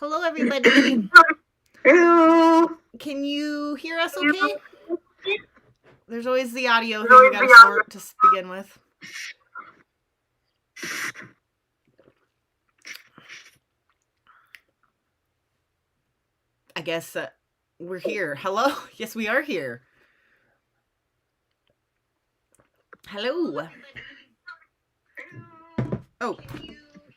Hello, everybody. Hello. Can you hear us okay? There's always the audio thing we gotta sort to begin with. I guess we're here. Hello? Yes, we are here. Hello. Oh,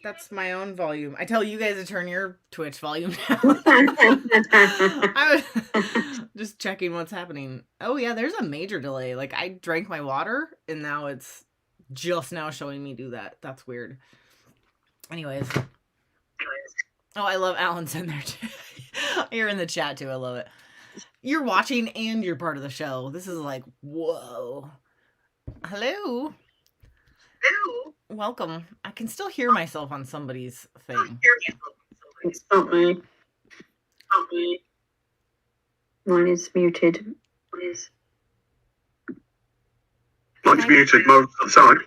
that's my own volume. I tell you guys to turn your Twitch volume down. I was just checking what's happening. Oh, yeah, there's a major delay. Like, I drank my water, and now it's just now showing me do that. That's weird. Anyways. Oh, I love Alan's in there, too. You're in the chat, too. I love it. You're watching, and you're part of the show. This is like, whoa. Hello. Hello. Welcome. I can still hear myself on somebody's thing. It's not me. Mine is muted. Mine's muted most of the time.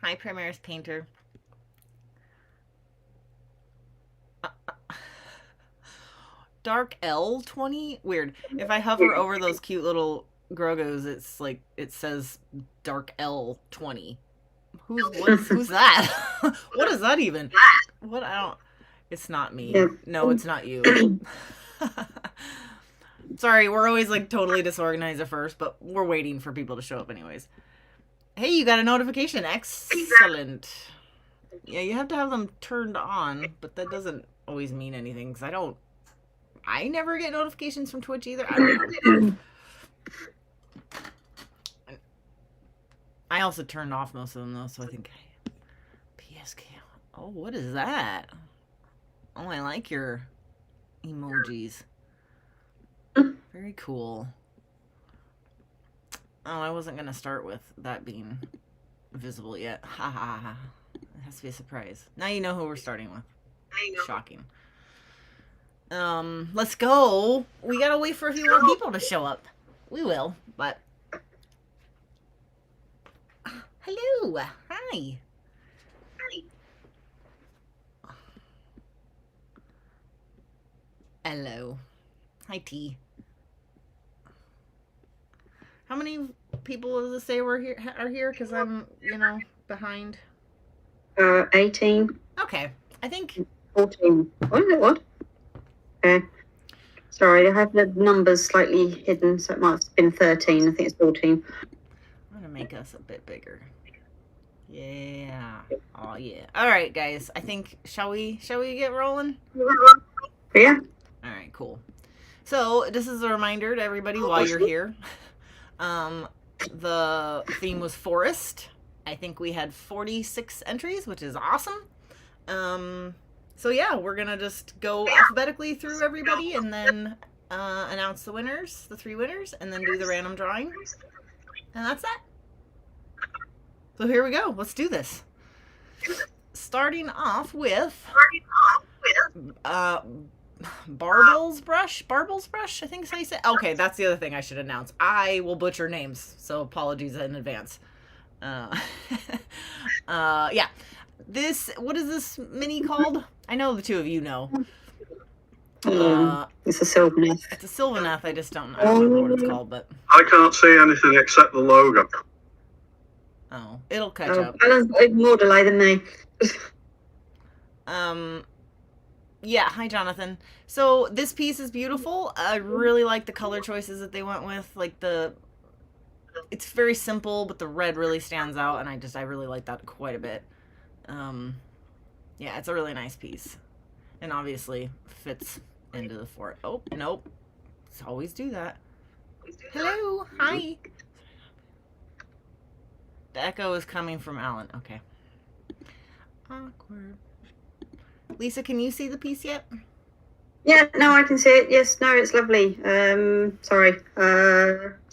Hi, Primaris Painter. Dark L20? Weird. If I hover over those cute little Grogos, it's like, it says Dark L20. Who's that? What is that even? What? I don't. It's not me. Yeah. No, it's not you. Sorry, we're always like totally disorganized at first, but we're waiting for people to show up anyways. Hey, you got a notification. Excellent. Yeah, you have to have them turned on, but that doesn't always mean anything because I never get notifications from Twitch either. I don't know. I also turned off most of them though, so I think PSK. Oh, what is that? Oh, I like your emojis. Very cool. Oh, I wasn't gonna start with that being visible yet. Ha ha ha. It has to be a surprise. Now you know who we're starting with. Shocking. Let's go. We gotta wait for a few more people to show up. We will, but hello. Hi. Hello. Hi, T. How many people does it say are here? Because I'm, behind. 18. Okay. I think 14. What? Okay. Sorry, I have the numbers slightly hidden, so it might have been 13. I think it's 14. I'm gonna make us a bit bigger. Yeah. Oh yeah. All right, guys. I think shall we get rolling? Yeah. All right. Cool. So this is a reminder to everybody while you're here. The theme was forest. I think we had 46 entries, which is awesome. So yeah, we're gonna just go alphabetically through everybody and then announce the winners, the 3 winners, and then do the random drawing. And that's that. So here we go. Let's do this. Starting off with Barbel's brush, I think is how you say it. Okay, that's the other thing I should announce. I will butcher names, so apologies in advance. Yeah. What is this mini called? I know the two of you know. It's a Sylvaneth. It's a Sylvaneth. I just don't know what it's called, but I can't see anything except the logo. Oh, it'll catch up. Alan's got more delay than me. Yeah, hi Jonathan. So this piece is beautiful. I really like the color choices that they went with. Like it's very simple, but the red really stands out, and I really like that quite a bit. Yeah, it's a really nice piece, and obviously fits into the fort. Oh nope, always do that. Hello, hi. The echo is coming from Alan. Okay. Awkward. Lisa, can you see the piece yet? Yeah, no, I can see it. Yes, no, it's lovely. Sorry.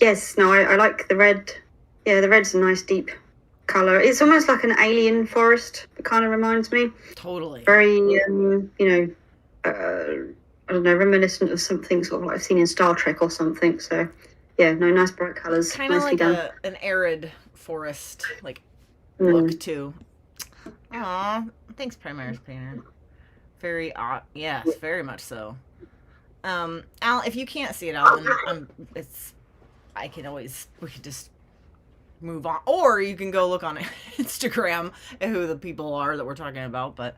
Yes, no, I like the red. Yeah, the red's a nice deep colour. It's almost like an alien forest. It kind of reminds me. Totally. Very, I don't know, reminiscent of something sort of like I've seen in Star Trek or something. So, yeah, no, nice bright colours. Kind of like an arid forest, look too. Aw, thanks, Primaris Painter. Very odd. Yes, very much so. Al, if you can't see it, Alan, I can always, we could just move on. Or you can go look on Instagram at who the people are that we're talking about. But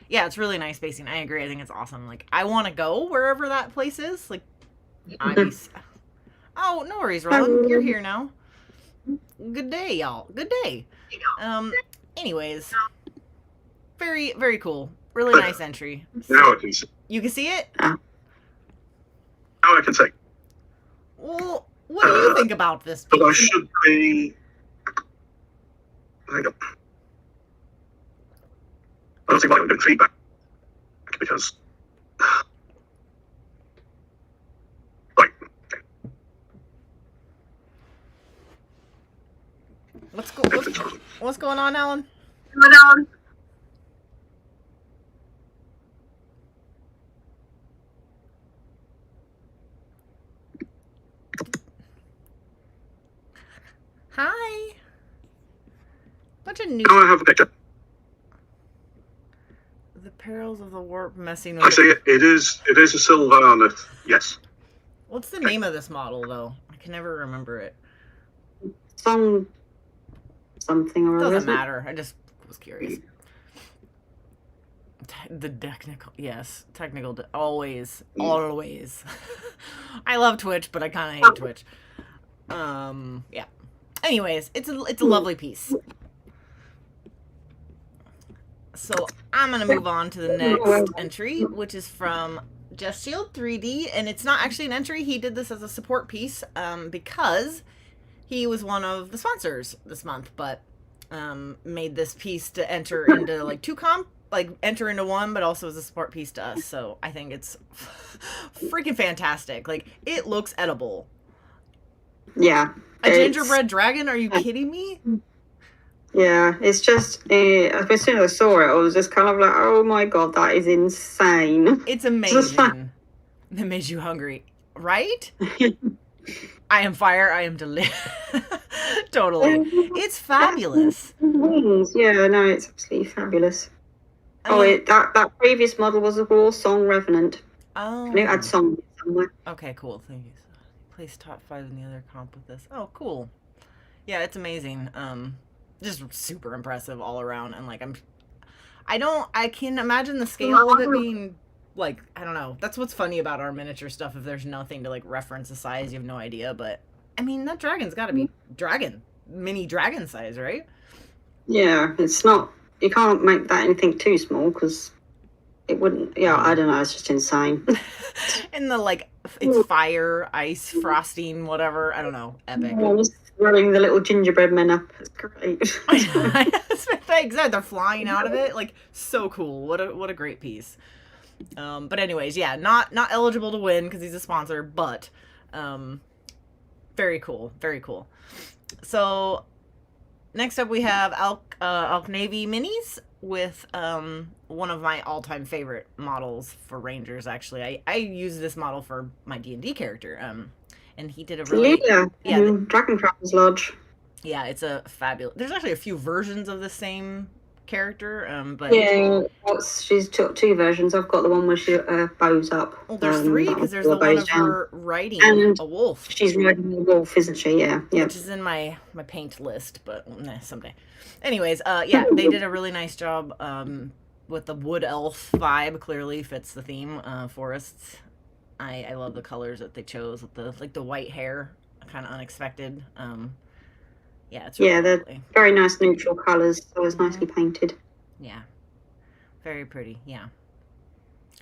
yeah, it's really nice spacing. I agree. I think it's awesome. Like, I want to go wherever that place is. Like, oh, no worries, Roland. You're here now. Good day, y'all. Good day. Anyways, very, very cool. Really nice entry. Now I can see. You can see it? Now I can see. Well, what do you think about this? But I should be. Hang on. I don't see why I'm doing feedback because. Right. What's going on, Alan? Hi. Bunch of new. Now I have a picture. The perils of the warp messing I with. see it. It is a Sylvanas. Yes. What's the name of this model, though? I can never remember it. Something or other. Doesn't matter. I just was curious. The technical, yes, technical. Always. I love Twitch, but I kind of hate Twitch. Yeah. Anyways, it's a lovely piece. So I'm gonna move on to the next entry, which is from Just Shield 3D, and it's not actually an entry. He did this as a support piece, because he was one of the sponsors this month, but made this piece to enter into like enter into one, but also as a support piece to us. So I think it's freaking fantastic. Like, it looks edible. Yeah. A gingerbread dragon? Are you kidding me? Yeah, it's just, as soon as I saw it, I was just kind of like, oh my god, that is insane. It's amazing. It made you hungry, right? I am fire, I am totally. It's fabulous. Yeah, no, it's absolutely fabulous. That previous model was a War Song Revenant. Oh. And it had song somewhere. Okay, cool. Thank you. Place top 5 in the other comp with this. Oh, cool. Yeah, it's amazing. Just super impressive all around, and like I can imagine the scale of it being like, I don't know. That's what's funny about our miniature stuff. If there's nothing to like reference the size, you have no idea. But I mean, that dragon's got to be mini dragon size, right? Yeah, it's not. You can't make that anything too small because it wouldn't. Yeah, I don't know. It's just insane. And the like, it's fire, ice, frosting, whatever. I don't know. Epic. Running the little gingerbread men up. It's great. Exactly. They're flying out of it. Like, so cool. What a great piece. But anyways, yeah, not eligible to win because he's a sponsor, but very cool. Very cool. So next up we have Alk Navy minis with one of my all-time favorite models for Rangers, actually. I use this model for my D&D character. And he did a really... Dragon Trappers Lodge. Yeah, it's a fabulous... There's actually a few versions of the same character, but... Yeah, she's took 2 versions. I've got the one where she bows up. Well, there's 3, because there's the one of her riding a wolf. She's riding a wolf, isn't she? Yeah. Which is in my paint list, but someday. Anyways, yeah, they did a really nice job with the wood elf vibe. Clearly fits the theme, forests. I love the colors that they chose with the white hair, kind of unexpected. Yeah, it's really they're lovely. Very nice neutral colors. So it's nicely painted. Yeah, very pretty. Yeah,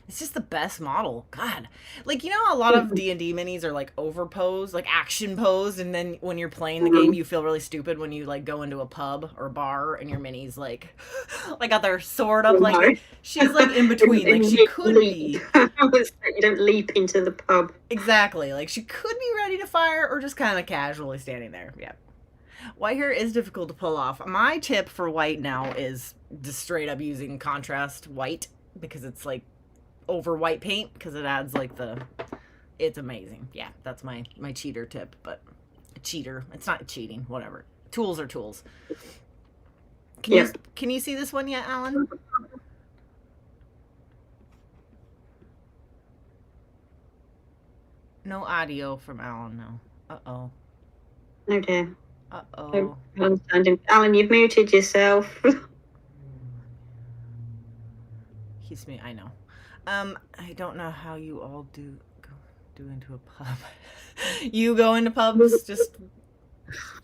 it's just the best model. God, like, you know, a lot of D&D minis are like overposed, like action posed, and then when you're playing the game, you feel really stupid when you like go into a pub or bar and your mini's like got their sword up, like she's like in between, like she could be. You don't leap into the pub. Exactly, like she could be ready to fire or just kind of casually standing there. Yeah. White hair is difficult to pull off. My tip for white now is just straight up using contrast white, because it's like over white paint, because it adds like it's amazing. Yeah, that's my cheater tip. But cheater, it's not cheating, whatever. Tools are tools. Can you see this one yet, Alan? No audio from Alan, no. Uh-oh. Oh dear. Uh-oh. Alan, you've muted yourself. He's me, I know. I don't know how you all do into a pub. You go into pubs just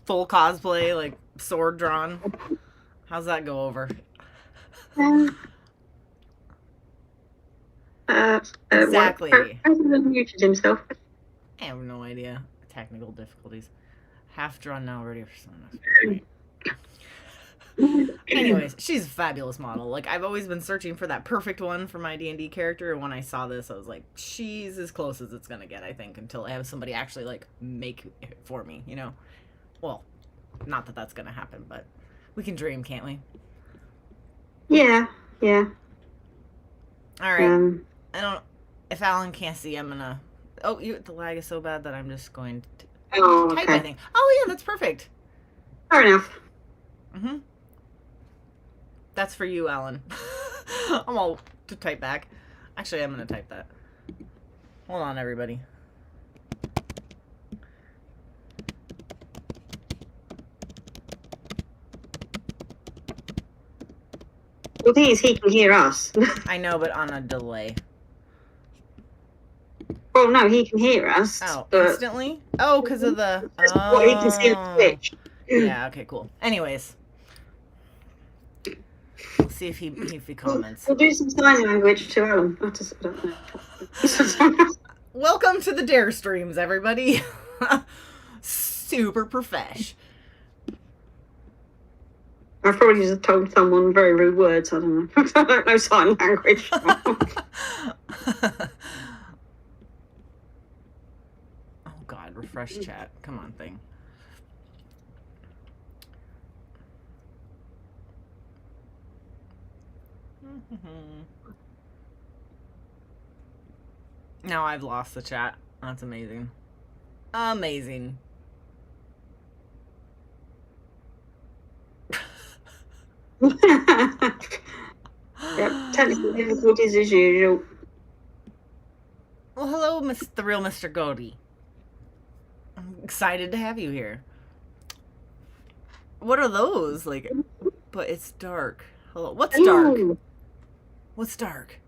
full cosplay, like sword drawn. How's that go over? Exactly. President muted himself. I have no idea. Technical difficulties. Half drawn now, ready for someone else. Anyways, she's a fabulous model. Like, I've always been searching for that perfect one for my D&D character, and when I saw this, I was like, she's as close as it's gonna get, I think, until I have somebody actually, like, make it for me, you know? Well, not that that's gonna happen, but we can dream, can't we? Yeah. Alright. I don't... If Alan can't see, I'm gonna... Oh, the lag is so bad that I'm just going to type, I think. Oh, yeah, that's perfect. Fair enough. Mm-hmm. That's for you, Alan. I'm all to type back. Actually, I'm going to type that. Hold on, everybody. The thing is, he can hear us. I know, but on a delay. Well, no, he can hear us. Oh, instantly? Oh, because of the... Oh. What he can see on Twitch. Yeah, okay, cool. Anyways. We'll see if he comments. We'll do some sign language to Alan. I don't know. Welcome to the Dare streams, everybody. Super profesh. I've probably just told someone very rude words. I don't know. I don't know sign language. Oh God, refresh chat. Come on, thing. Now I've lost the chat. That's amazing. Amazing. Yep, technical difficulties as usual. Well, hello, the real Mr. Goaty. I'm excited to have you here. What are those? Like, but it's dark. Hello. What's dark? What's dark?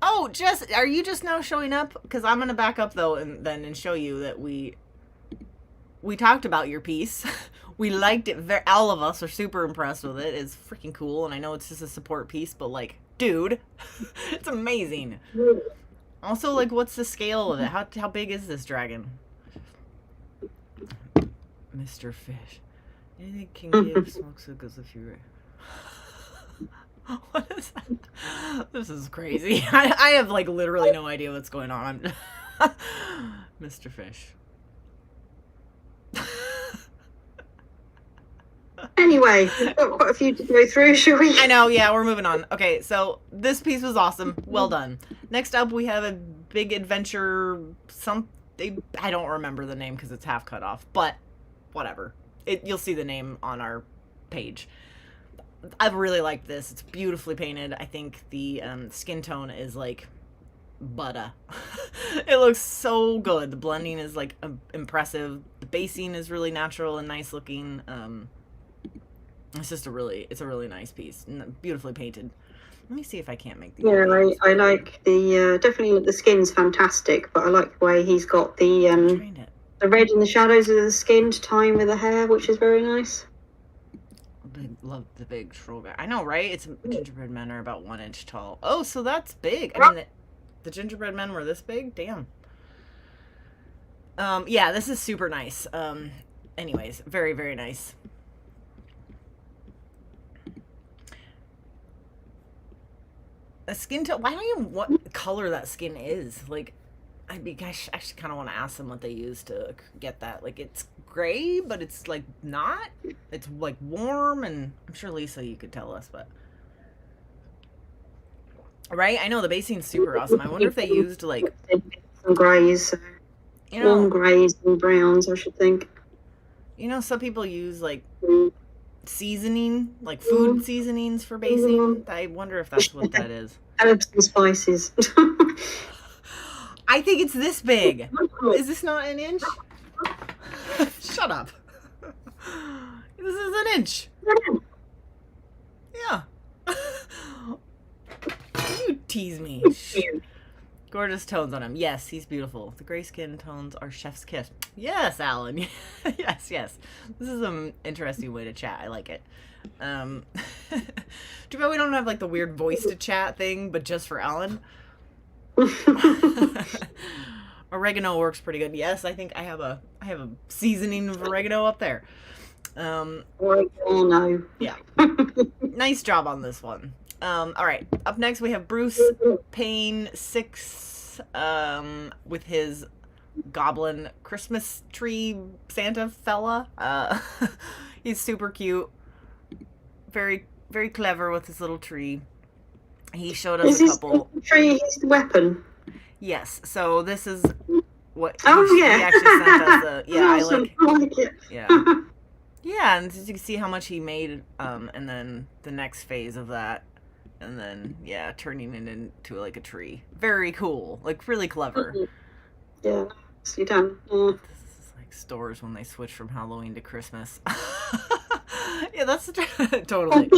Oh, Jess, are you just now showing up? Because I'm going to back up, though, and show you that we talked about your piece. We liked it. All of us are super impressed with it. It's freaking cool, and I know it's just a support piece, but, like, dude, it's amazing. Also, like, what's the scale of it? How big is this dragon? Mr. Fish. Anything can give smoke signals if you're... What is that? This is crazy. I have, like, literally no idea what's going on. Mr. Fish. Anyway, we've got quite a few to go through, shall we? I know, yeah, we're moving on. Okay, so this piece was awesome. Well done. Next up, we have a big adventure, I don't remember the name because it's half cut off, but whatever. You'll see the name on our page. I really like this. It's beautifully painted. I think the skin tone is like butter. It looks so good. The blending is like impressive. The basing is really natural and nice looking. It's just a really nice piece and beautifully painted. Let me see if I can't make these. Yeah, I like the definitely the skin's fantastic, but I like the way he's got the red in the shadows of the skin to tie in with the hair, which is very nice. Love the big troll guy. I know, right? It's gingerbread men are about 1 inch tall. Oh, so that's big. I mean, the gingerbread men were this big? Damn. Yeah, this is super nice. Anyways, very, very nice. A skin tone. Why don't you know what color that skin is? Like, I actually kind of want to ask them what they use to get that. Like, it's gray, but it's like not. It's like warm, and I'm sure Lisa, you could tell us, but right. I know the basing's super awesome. I wonder if they used like some grays, warm grays and browns. I should think. You know, some people use like seasoning, like food seasonings for basing. I wonder if that's what that is. Herbs and spices. I think it's this big. Is this not an inch? Shut up. This is an inch. Yeah. You tease me. Gorgeous tones on him. Yes, he's beautiful. The gray skin tones are chef's kiss. Yes, Alan. Yes. This is an interesting way to chat. I like it. Too bad we don't have like the weird voice to chat thing, but just for Alan. Oregano works pretty good. Yes, I think I have a seasoning of oregano up there. Oregano. Yeah. Nice job on this one. All right. Up next we have Bruce Payne 6 with his goblin Christmas tree Santa fella. He's super cute. Very, very clever with his little tree. He showed us a couple. Tree his weapon. Yes. So this is what he actually sent us. I like it. Yeah. Yeah, and you can see how much he made, and then the next phase of that, and then turning it into like a tree. Very cool, like really clever. Yeah, so you done. Yeah. This is like stores when they switch from Halloween to Christmas. Yeah, that's totally.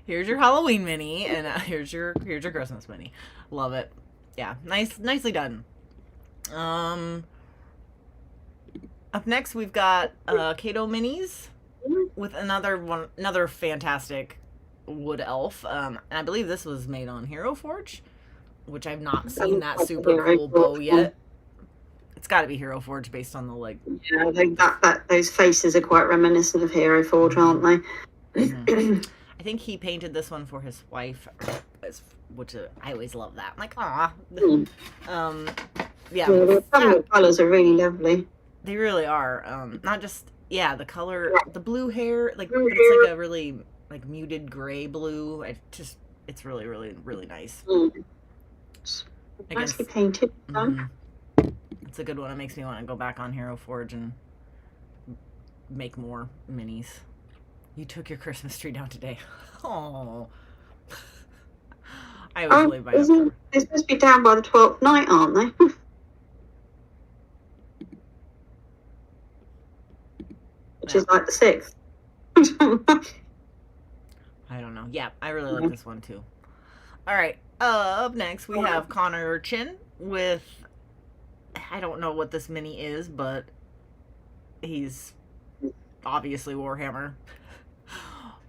Here's your Halloween mini, and here's your Christmas mini. Love it. Yeah, nicely done. Up next, we've got Kato minis with another fantastic wood elf. And I believe this was made on Hero Forge, which I've not seen that super cool bow yet. It's got to be Hero Forge based on the like. Yeah, those faces are quite reminiscent of Hero Forge, aren't they? Mm-hmm. I think he painted this one for his wife, which I always love that. I'm like, aw. Yeah, the colours are really lovely. They really are. Not just the color, the blue hair, like it's like a really like muted gray blue. It's really, really, really nice. Nicely painted. It's a good one. It makes me want to go back on Hero Forge and make more minis. You took your Christmas tree down today. Oh, I always leave my. They're supposed to be down by the 12th night, aren't they? Which is like the 6th. I don't know. Yeah, I really like this one too. All right. Up next, we have Connor Chin with. I don't know what this mini is, but he's obviously Warhammer.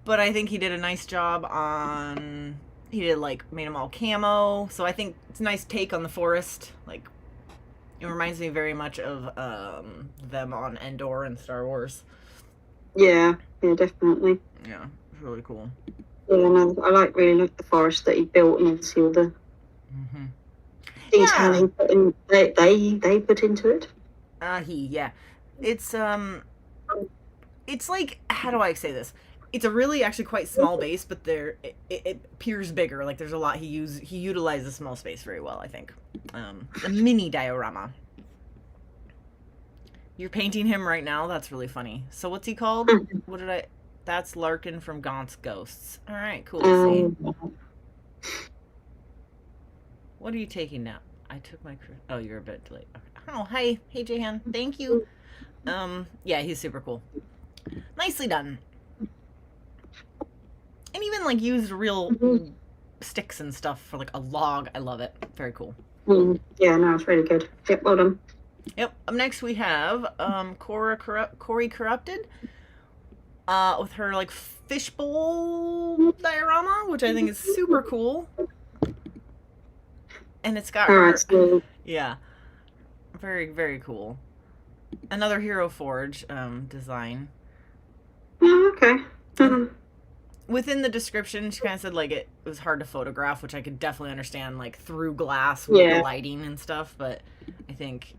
But I think he did a nice job on. He did made them all camo, so I think it's a nice take on the forest. Like, it reminds me very much of them on Endor and Star Wars. Yeah, definitely. Yeah, it's really cool. Yeah, no, I really like the forest that he built and obviously all the detail he put in. They put into it. It's like, how do I say this? It's a really actually quite small base, but it appears bigger. Like there's a lot he utilizes small space very well, I think. A mini diorama. You're painting him right now? That's really funny. So what's he called? That's Larkin from Gaunt's Ghosts. All right, cool. What are you taking now? I took my... Oh, you're a bit late. Okay. Oh, hey, Jehan. Thank you. Yeah, he's super cool. Nicely done. And even used real sticks and stuff for a log. I love it. Very cool. Yeah, no, it's really good. Yep, well done. Yep. Up next we have Corey Corrupted with her fishbowl diorama, which I think is super cool. And it's got her. Yeah. Very, very cool. Another Hero Forge design. Oh, okay. Within the description, she kind of said it was hard to photograph, which I could definitely understand through glass with the lighting and stuff. But I think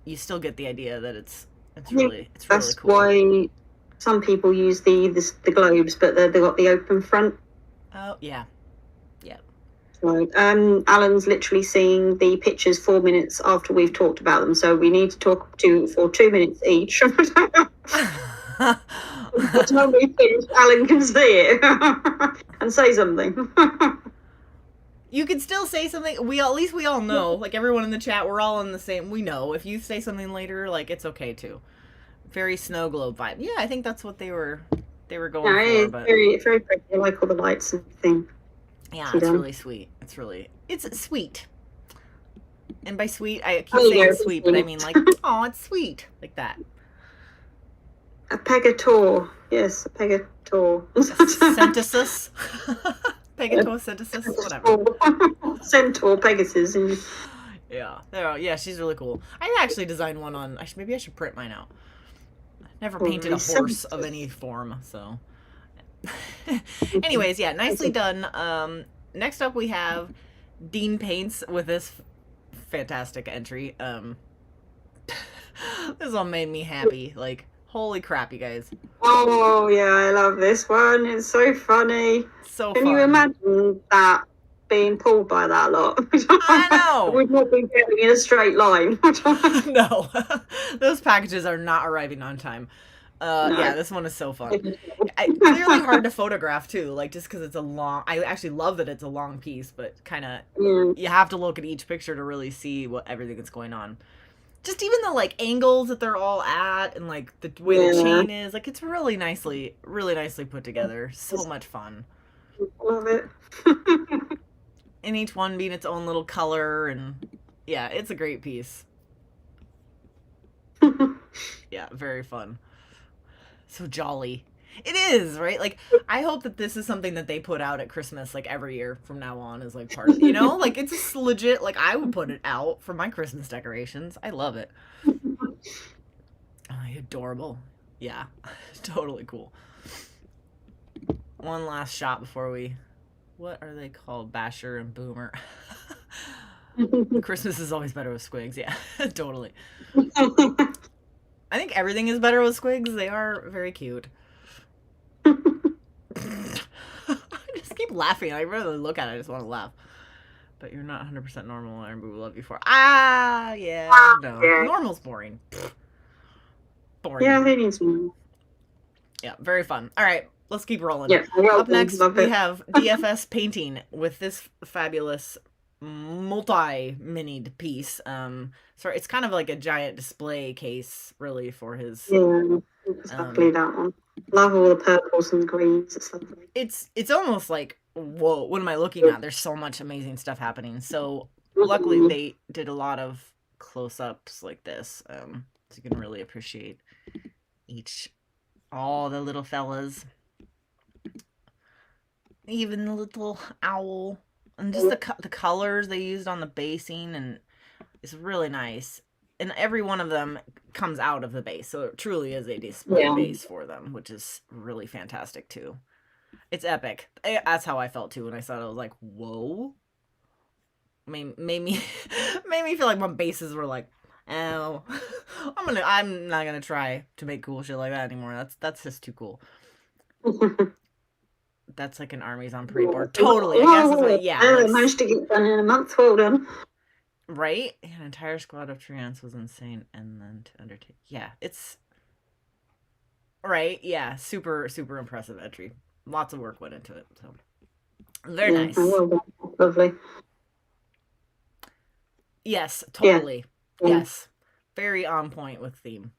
you still get the idea that it's really cool. That's why some people use the globes, but they've got the open front. Oh yeah. Alan's literally seeing the pictures 4 minutes after we've talked about them, so we need to talk for 2 minutes each. Tell me things, Alan can see it and say something. You can still say something. At least we all know. Like, everyone in the chat, we're all in the same. We know. If you say something later, like, it's okay too. Very snow globe vibe. Yeah, I think that's what they were going for. It's But very pretty. I like all the lights and things. yeah, it's really sweet. It's sweet. And by sweet, I keep saying sweet, but I mean like, oh, it's sweet, like that. A pegator, yes, a pegator. Synthesis. Pegatosynthesis, whatever. Centaur, Pegasus. Yeah, she's really cool. I actually designed one on. Maybe I should print mine out. Never painted a horse of any form, so. Anyways, yeah, nicely done. Next up we have Dean Paints with this fantastic entry. This one made me happy. Like, holy crap, you guys. Oh, yeah, I love this one. It's so funny. So Can fun. you imagine that being pulled by that lot? I know. We've not been going in a straight line. No. Those packages are not arriving on time. No. Yeah, this one is so fun. Clearly hard to photograph too, like, just because it's a long. I actually love that it's a long piece, but kind of you have to look at each picture to really see what everything that's going on. Just even the like angles that they're all at, and like the way the chain is, like, it's really nicely put together. So much fun. Love it. And each one being its own little color, and yeah, it's a great piece. Yeah, very fun. So jolly. It is, right? Like, I hope that this is something that they put out at Christmas, like, every year from now on, is like part of, you know? Like, it's legit. Like, I would put it out for my Christmas decorations. I love it. Oh, adorable. Yeah, totally cool. One last shot before we... What are they called? Basher and Boomer. Christmas is always better with squigs. Yeah, totally. I think everything is better with squigs. They are very cute. I just keep laughing. I really look at it. I just want to laugh. But you're not 100% normal. I love you for. No. Yeah. Normal's boring. Boring. Yeah, they need some. Yeah, very fun. All right, let's keep rolling. Yeah, up next, we have DFS painting with this fabulous multi-minied piece. Sorry, it's kind of like a giant display case, really, for his. Yeah, exactly that one. Love all the purples and greens. It's lovely. It's almost like, whoa, what am I looking at? There's so much amazing stuff happening. So luckily they did a lot of close-ups like this, so you can really appreciate all the little fellas, even the little owl, and just the colors they used on the basing, and it's really nice. And every one of them comes out of the base, so it truly is a display base for them, which is really fantastic too. It's epic. That's how I felt too when I saw it. I was like, whoa. Made me feel like my bases were like, oh, I'm not gonna try to make cool shit like that anymore. That's just too cool. That's like an armies on parade board. Totally. I guess it's like, yeah. I managed to get done in a month. Well done. Right? An entire squad of treants was insane, and then to undertake. Yeah, it's right. Yeah, super impressive entry. Lots of work went into it. So very nice. Well done. Lovely. Yes, totally. Yeah. Yes, very on point with theme.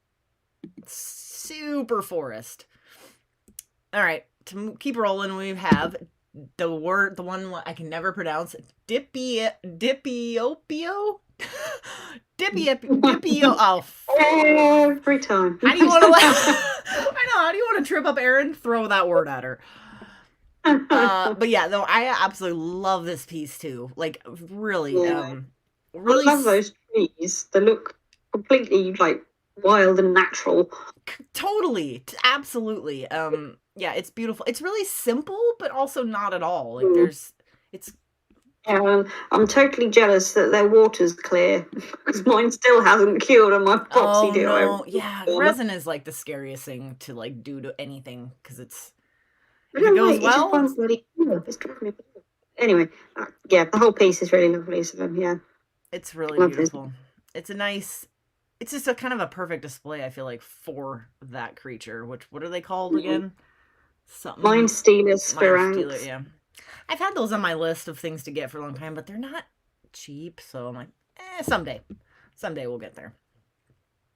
Super forest. All right, to keep rolling, we have the one I can never pronounce. Dipiopio. Dipiopio. Oh, every time. How do you want to? I know. How do you want to trip up Erin? Throw that word at her. But yeah, though, I absolutely love this piece too. Like, really, really. I love those trees. They look completely like wild and natural. Totally, absolutely. Yeah, it's beautiful. It's really simple, but also not at all. Like, Yeah, I'm totally jealous that their water's clear because mine still hasn't cured on my epoxy deal. No. Yeah, resin is like the scariest thing to like do to anything because if it goes well. It's driving me. Anyway, yeah, the whole piece is really lovely. So yeah, it's really beautiful. It's a nice it's just a kind of a perfect display, I feel like, for that creature. What are they called again? Something Mind Stealer Mind Stealer, Spheranx. yeah. I've had those on my list of things to get for a long time, but they're not cheap, so I'm like, someday. Someday we'll get there.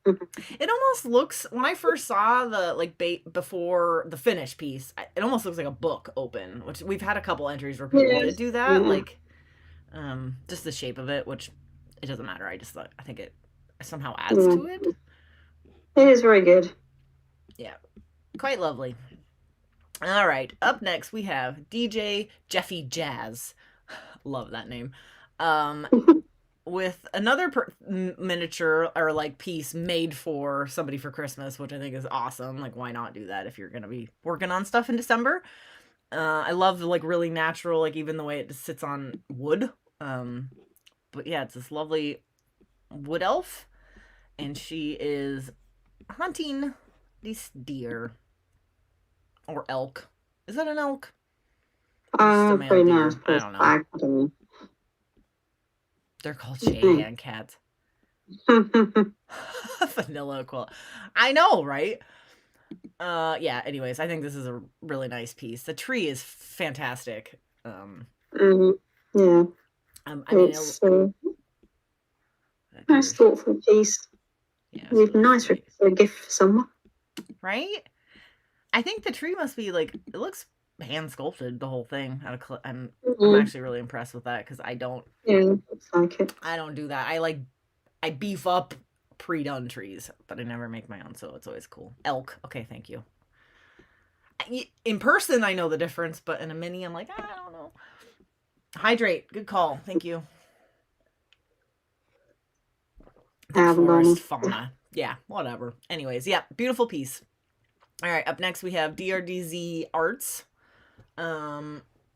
It almost looks, when I first saw the like before the finished piece, it almost looks like a book open, which we've had a couple entries where people did do that, like just the shape of it, which it doesn't matter. I think it somehow adds to it. It is very good. Yeah, quite lovely. All right, up next we have DJ Jeffy Jazz. Love that name. With another miniature or like piece made for somebody for Christmas, which I think is awesome. Like, why not do that if you're gonna be working on stuff in December? I love the like really natural, like even the way it just sits on wood. But yeah, it's this lovely wood elf, and she is hunting these deer or elk. Is that an elk? Very nice. I don't know. They're called Cheyenne cats. Vanilla quilt. I know, right? Yeah, anyways, I think this is a really nice piece. The tree is fantastic. Yeah. I mean, it's nice thoughtful piece. Yeah, it's really nice for a gift for someone. Right? I think the tree must be like, it looks hand sculpted, the whole thing. I'm actually really impressed with that, because I don't. Yeah, looks like it. I don't do that. I beef up pre-done trees, but I never make my own, so it's always cool. Elk. Okay, thank you. In person, I know the difference, but in a mini, I'm like, I don't know. Hydrate. Good call. Thank you. The forest fauna. Yeah, whatever. Anyways, yeah, beautiful piece. All right, up next we have DRDZ Arts.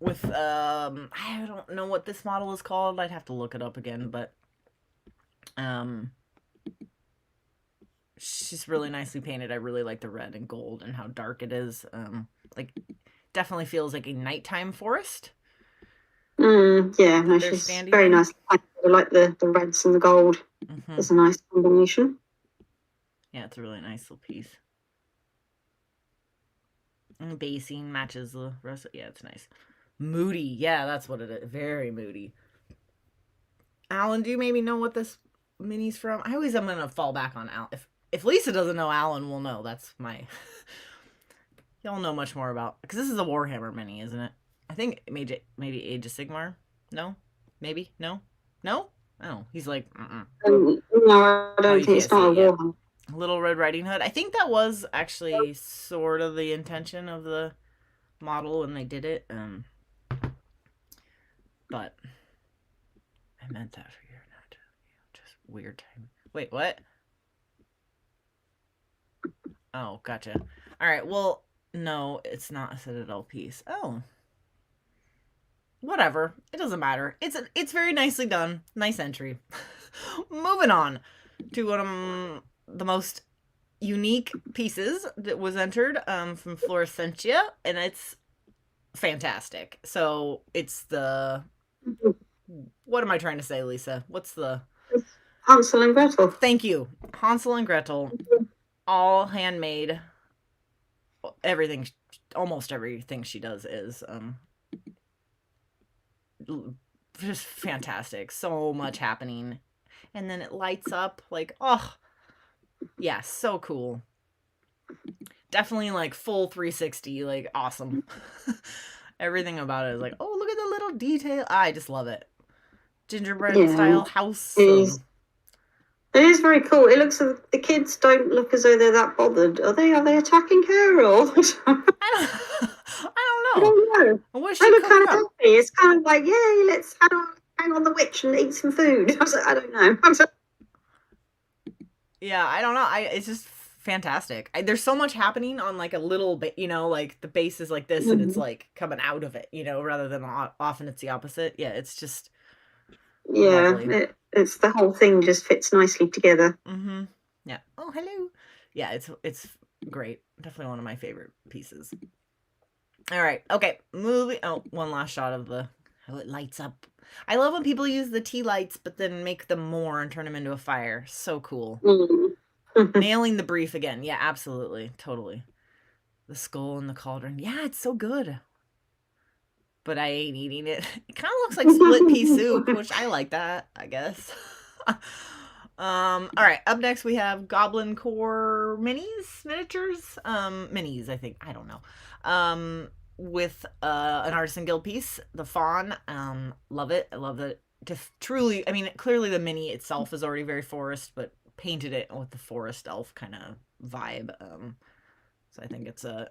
With I don't know what this model is called. I'd have to look it up again, but she's really nicely painted. I really like the red and gold and how dark it is. Like, definitely feels like a nighttime forest. Yeah, no, she's very nice. I like the reds and the gold. It's a nice combination. Yeah, it's a really nice little piece. And the basing matches the rest. Yeah, it's nice. Moody. Yeah, that's what it is. Very moody. Alan, do you maybe know what this mini's from? I'm going to fall back on Alan. If Lisa doesn't know, Alan will know. That's my... Y'all know much more about... Because this is a Warhammer mini, isn't it? I think maybe Age of Sigmar? No? Maybe? No? No? Oh, he's like... No, I don't think it's not a Warhammer. Little Red Riding Hood. I think that was actually sort of the intention of the model when they did it. But I meant that for you, not just weird time. Wait, what? Oh, gotcha. All right. Well, no, it's not a Citadel piece. Oh, whatever. It doesn't matter. It's very nicely done. Nice entry. Moving on to one of the most unique pieces that was entered from Florescentia, and it's fantastic. So it's the... What am I trying to say, Lisa? What's the... Hansel and Gretel. Thank you. Hansel and Gretel. All handmade. Everything, almost everything she does is just fantastic. So much happening. And then it lights up like, oh, yeah, so cool. Definitely like full 360, like awesome. Everything about it is like, oh, look at the little detail. I just love it. Gingerbread style house. It is very cool. It looks like the kids don't look as though they're that bothered. Are they attacking her or? I don't know. What they look kind of happy. It's kind of like, yay, let's hang on the witch and eat some food. I was like, I don't know. Yeah, I don't know. It's just fantastic. There's so much happening on like a little bit, like the base is like this and it's like coming out of it, rather than often it's the opposite. Yeah, it's just it's the whole thing just fits nicely together. Yeah. Oh, hello. Yeah, it's great. Definitely one of my favorite pieces. All right. Okay. Moving. Oh, one last shot of how it lights up. I love when people use the tea lights, but then make them more and turn them into a fire. So cool. Nailing the brief again. Yeah, absolutely. Totally. The skull and the cauldron. Yeah, it's so good. But I ain't eating it. It kind of looks like split pea soup, which I like that, I guess. All right, up next we have Goblin Core miniatures, minis, I think. I don't know. With an Artisan Guild piece, the fawn. Love it. I love that. Truly, I mean, clearly the mini itself is already very forest, but painted it with the forest elf kind of vibe. So I think it's a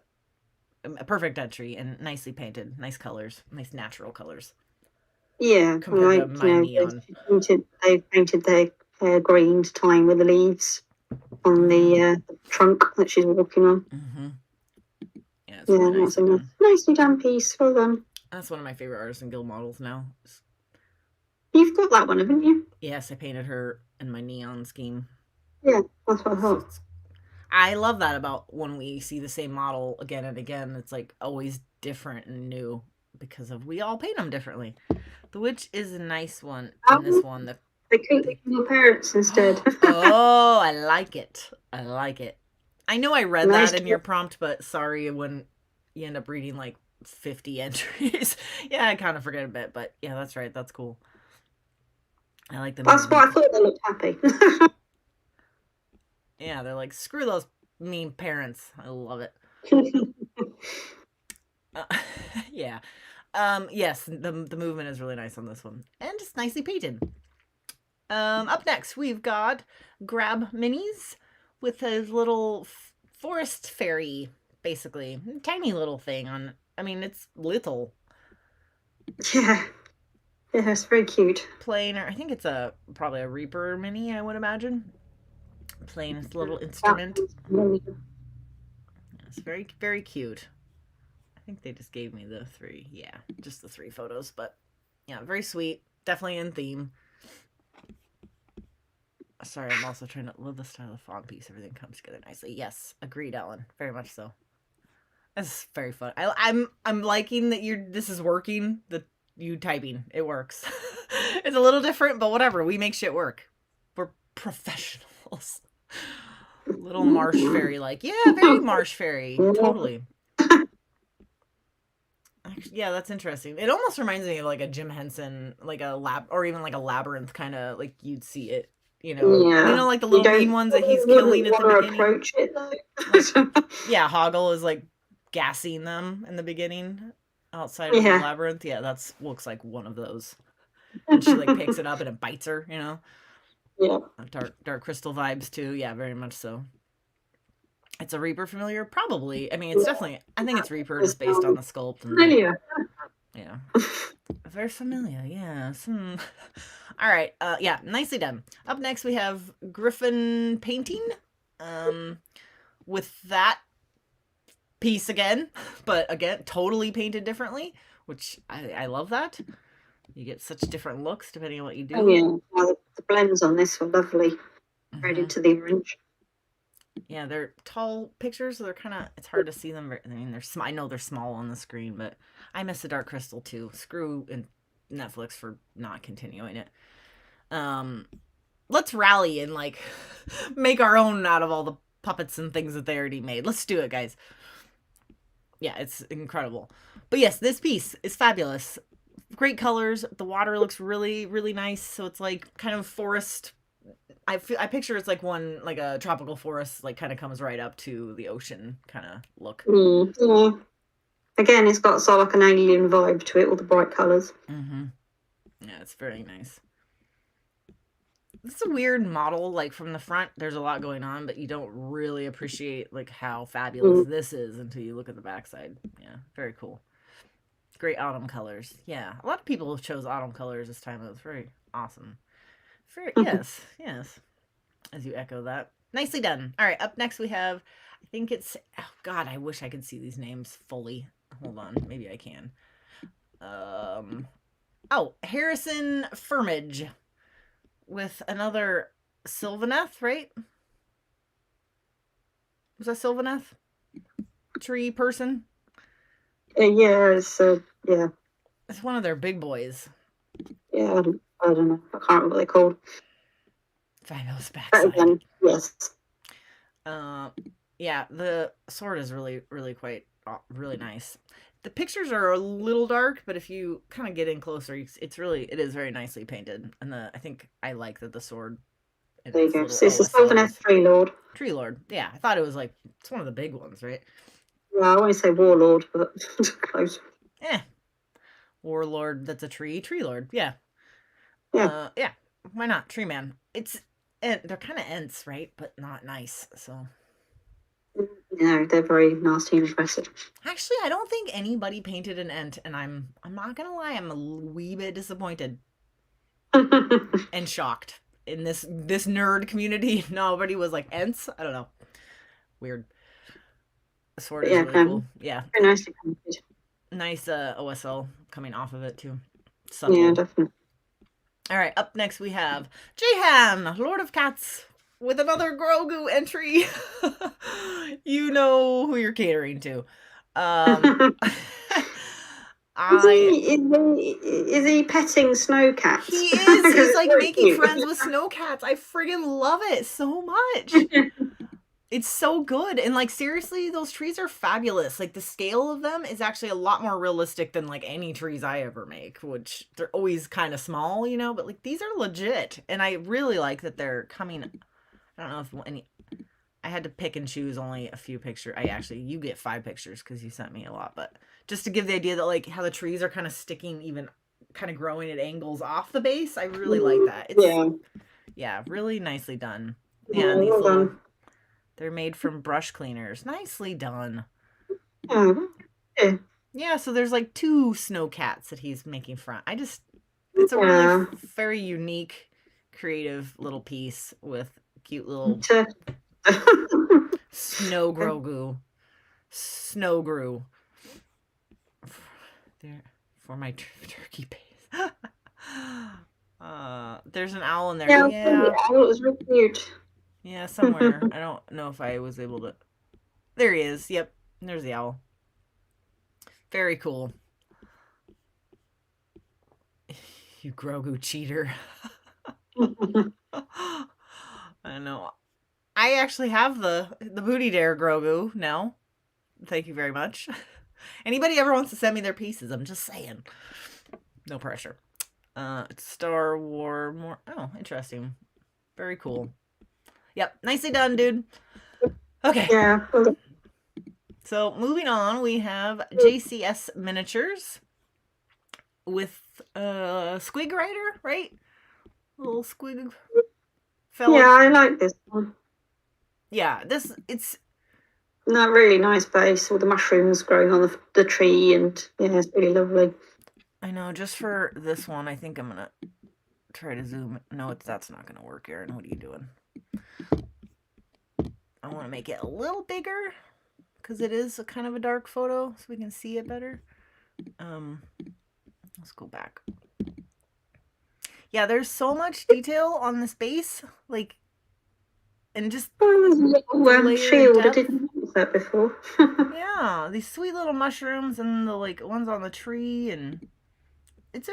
perfect entry and nicely painted, nice colors, nice natural colors. Yeah, compared to my neon. They painted their hair green to tie in with the leaves on the trunk that she's walking on. Mm-hmm. Yeah, it's really that's a nicely done piece. Well done. That's one of my favorite Artisan Guild models now. You've got that one, haven't you? Yes, I painted her in my neon scheme. Yeah, that's what I thought. So I love that about when we see the same model again and again. It's like always different and new because we all paint them differently. The witch is a nice one in this one. They keep your parents instead. Oh, I like it. I like it. I know I read that in your prompt, but sorry when you end up reading like 50 entries. Yeah, I kind of forget a bit, but yeah, that's right. That's cool. I like them. That's why I thought they looked happy. Yeah, they're like, screw those mean parents. I love it. Yeah. Yes, the movement is really nice on this one. And just nicely painted. Up next, we've got Grab Minis with his little forest fairy, basically. Tiny little thing on, I mean, it's little. Yeah. Yeah, it's very cute. Playing, I think it's probably a Reaper mini, I would imagine. Playing his little instrument. It's very, very cute. I think they just gave me the 3. Yeah, just the 3 photos, but yeah, very sweet. Definitely in theme. Sorry, I'm also trying to love the style of font piece. Everything comes together nicely. Yes, agreed, Ellen. Very much so. This is very fun. I'm liking that this is working. You typing, it works. It's a little different, but whatever. We make shit work. We're professionals. Little marsh fairy, like, yeah, very marsh fairy, totally. Actually, yeah, that's interesting. It almost reminds me of like a Jim Henson, like a or even like a labyrinth kind of, like you'd see it, you know, like the little mean ones that he's killing at the beginning. Approach it, like, yeah, Hoggle is like gassing them in the beginning outside of the labyrinth. Yeah, looks like one of those. And she like picks it up and it bites her, you know. Yeah. Dark crystal vibes too. Yeah, very much so. It's a Reaper familiar? Probably. I mean, it's definitely, I think it's Reaper just based on the sculpt. Familiar. Yeah. Very familiar, yes. All right. Yeah, nicely done. Up next, we have Griffin painting. With that piece again, but again, totally painted differently, which I love that. You get such different looks depending on what you do. Oh, yeah. Well, the blends on this are lovely. Right into the orange. Yeah, they're tall pictures, so they're kind of, it's hard to see them. I mean, I know they're small on the screen, but I miss the Dark Crystal too. Screw Netflix for not continuing it. Let's rally and like make our own out of all the puppets and things that they already made. Let's do it, guys. Yeah, it's incredible. But yes, this piece is fabulous. Great colors. The water looks really, really nice. So it's like kind of forest. I picture it's like a tropical forest, like kind of comes right up to the ocean kind of look. Yeah. Again, it's got sort of like an alien vibe to it, all the bright colors. Yeah, it's very nice. It's a weird model. Like from the front, there's a lot going on, but you don't really appreciate like how fabulous this is until you look at the backside. Yeah, very cool. Great autumn colors. Yeah, a lot of people chose autumn colors this time. It was very awesome. Yes. As you echo that. Nicely done. All right, up next we have, I think it's, oh God, I wish I could see these names fully. Hold on, maybe I can. Harrison Firmage with another Sylvaneth, right? Was that Sylvaneth? Tree person? Yeah, it's It's one of their big boys. Yeah, Yeah, I don't know. I can't remember what they're called. Fabulous But backside. again, yes. Yeah, the sword is really, really quite really nice. The pictures are a little dark, but if you kind of get in closer, it is very nicely painted. And I think I like that the sword. And There you its go. little So it's a OSL Sylvaneth is Tree Lord. Tree Lord. Yeah, I thought it was like it's one of the big ones, right? Yeah, I want to say Warlord, but close. Warlord. That's a tree. Tree Lord. Yeah. Yeah. Yeah. Why not? Tree Man. They're kind of Ents, right? But not nice. So. No, they're very nasty and aggressive. Actually, I don't think anybody painted an Ent, and I'm not gonna lie, I'm a wee bit disappointed and shocked. In this nerd community, nobody was like Ents. I don't know. Weird. The sword is really cool. Yeah. Very nicely painted. Nice OSL coming off of it too. Subtle. Yeah, definitely. All right, up next we have Jahan, Lord of Cats, with another Grogu entry. You know who you're catering to. Is he petting snow cats? He is. He's like making friends with snow cats. I friggin' love it so much. It's so good. And like seriously, those trees are fabulous. Like the scale of them is actually a lot more realistic than like any trees I ever make, which they're always kind of small, you know, but like these are legit. And I really like that they're coming. I don't know if any I had to pick and choose only a few pictures. You get 5 pictures because you sent me a lot, but just to give the idea that like how the trees are kind of sticking, even kind of growing at angles off the base. I really like that. Yeah, really nicely done. Yeah, these little. They're made from brush cleaners. Nicely done. Yeah, so there's like 2 snow cats that he's making front. It's a really very unique, creative little piece with cute little snow Grogu. Snow Gru. There for my turkey base. There's an owl in there. Yeah. The owl was really cute. Yeah, somewhere. I don't know if I was able to. There he is. Yep. There's the owl. Very cool. You Grogu cheater. I know. I actually have the Booty Dare Grogu now. Thank you very much. Anybody ever wants to send me their pieces, I'm just saying. No pressure. Star Wars more. Oh, interesting. Very cool. Yep, nicely done, dude. Okay. Yeah. So moving on, we have JCS Miniatures with Squig Rider, right? Little squig fella. Yeah, I like this one. Yeah, it's not really nice base, all the mushrooms growing on the tree, and yeah, it's really lovely. I know. Just for this one, I think I'm gonna try to zoom. No, that's not gonna work, Aaron. What are you doing? I want to make it a little bigger because it is a kind of a dark photo, so we can see it better. Let's go back. Yeah, there's so much detail on this base, like, and just shield. I didn't notice that before. Yeah, these sweet little mushrooms and the like ones on the tree, and it's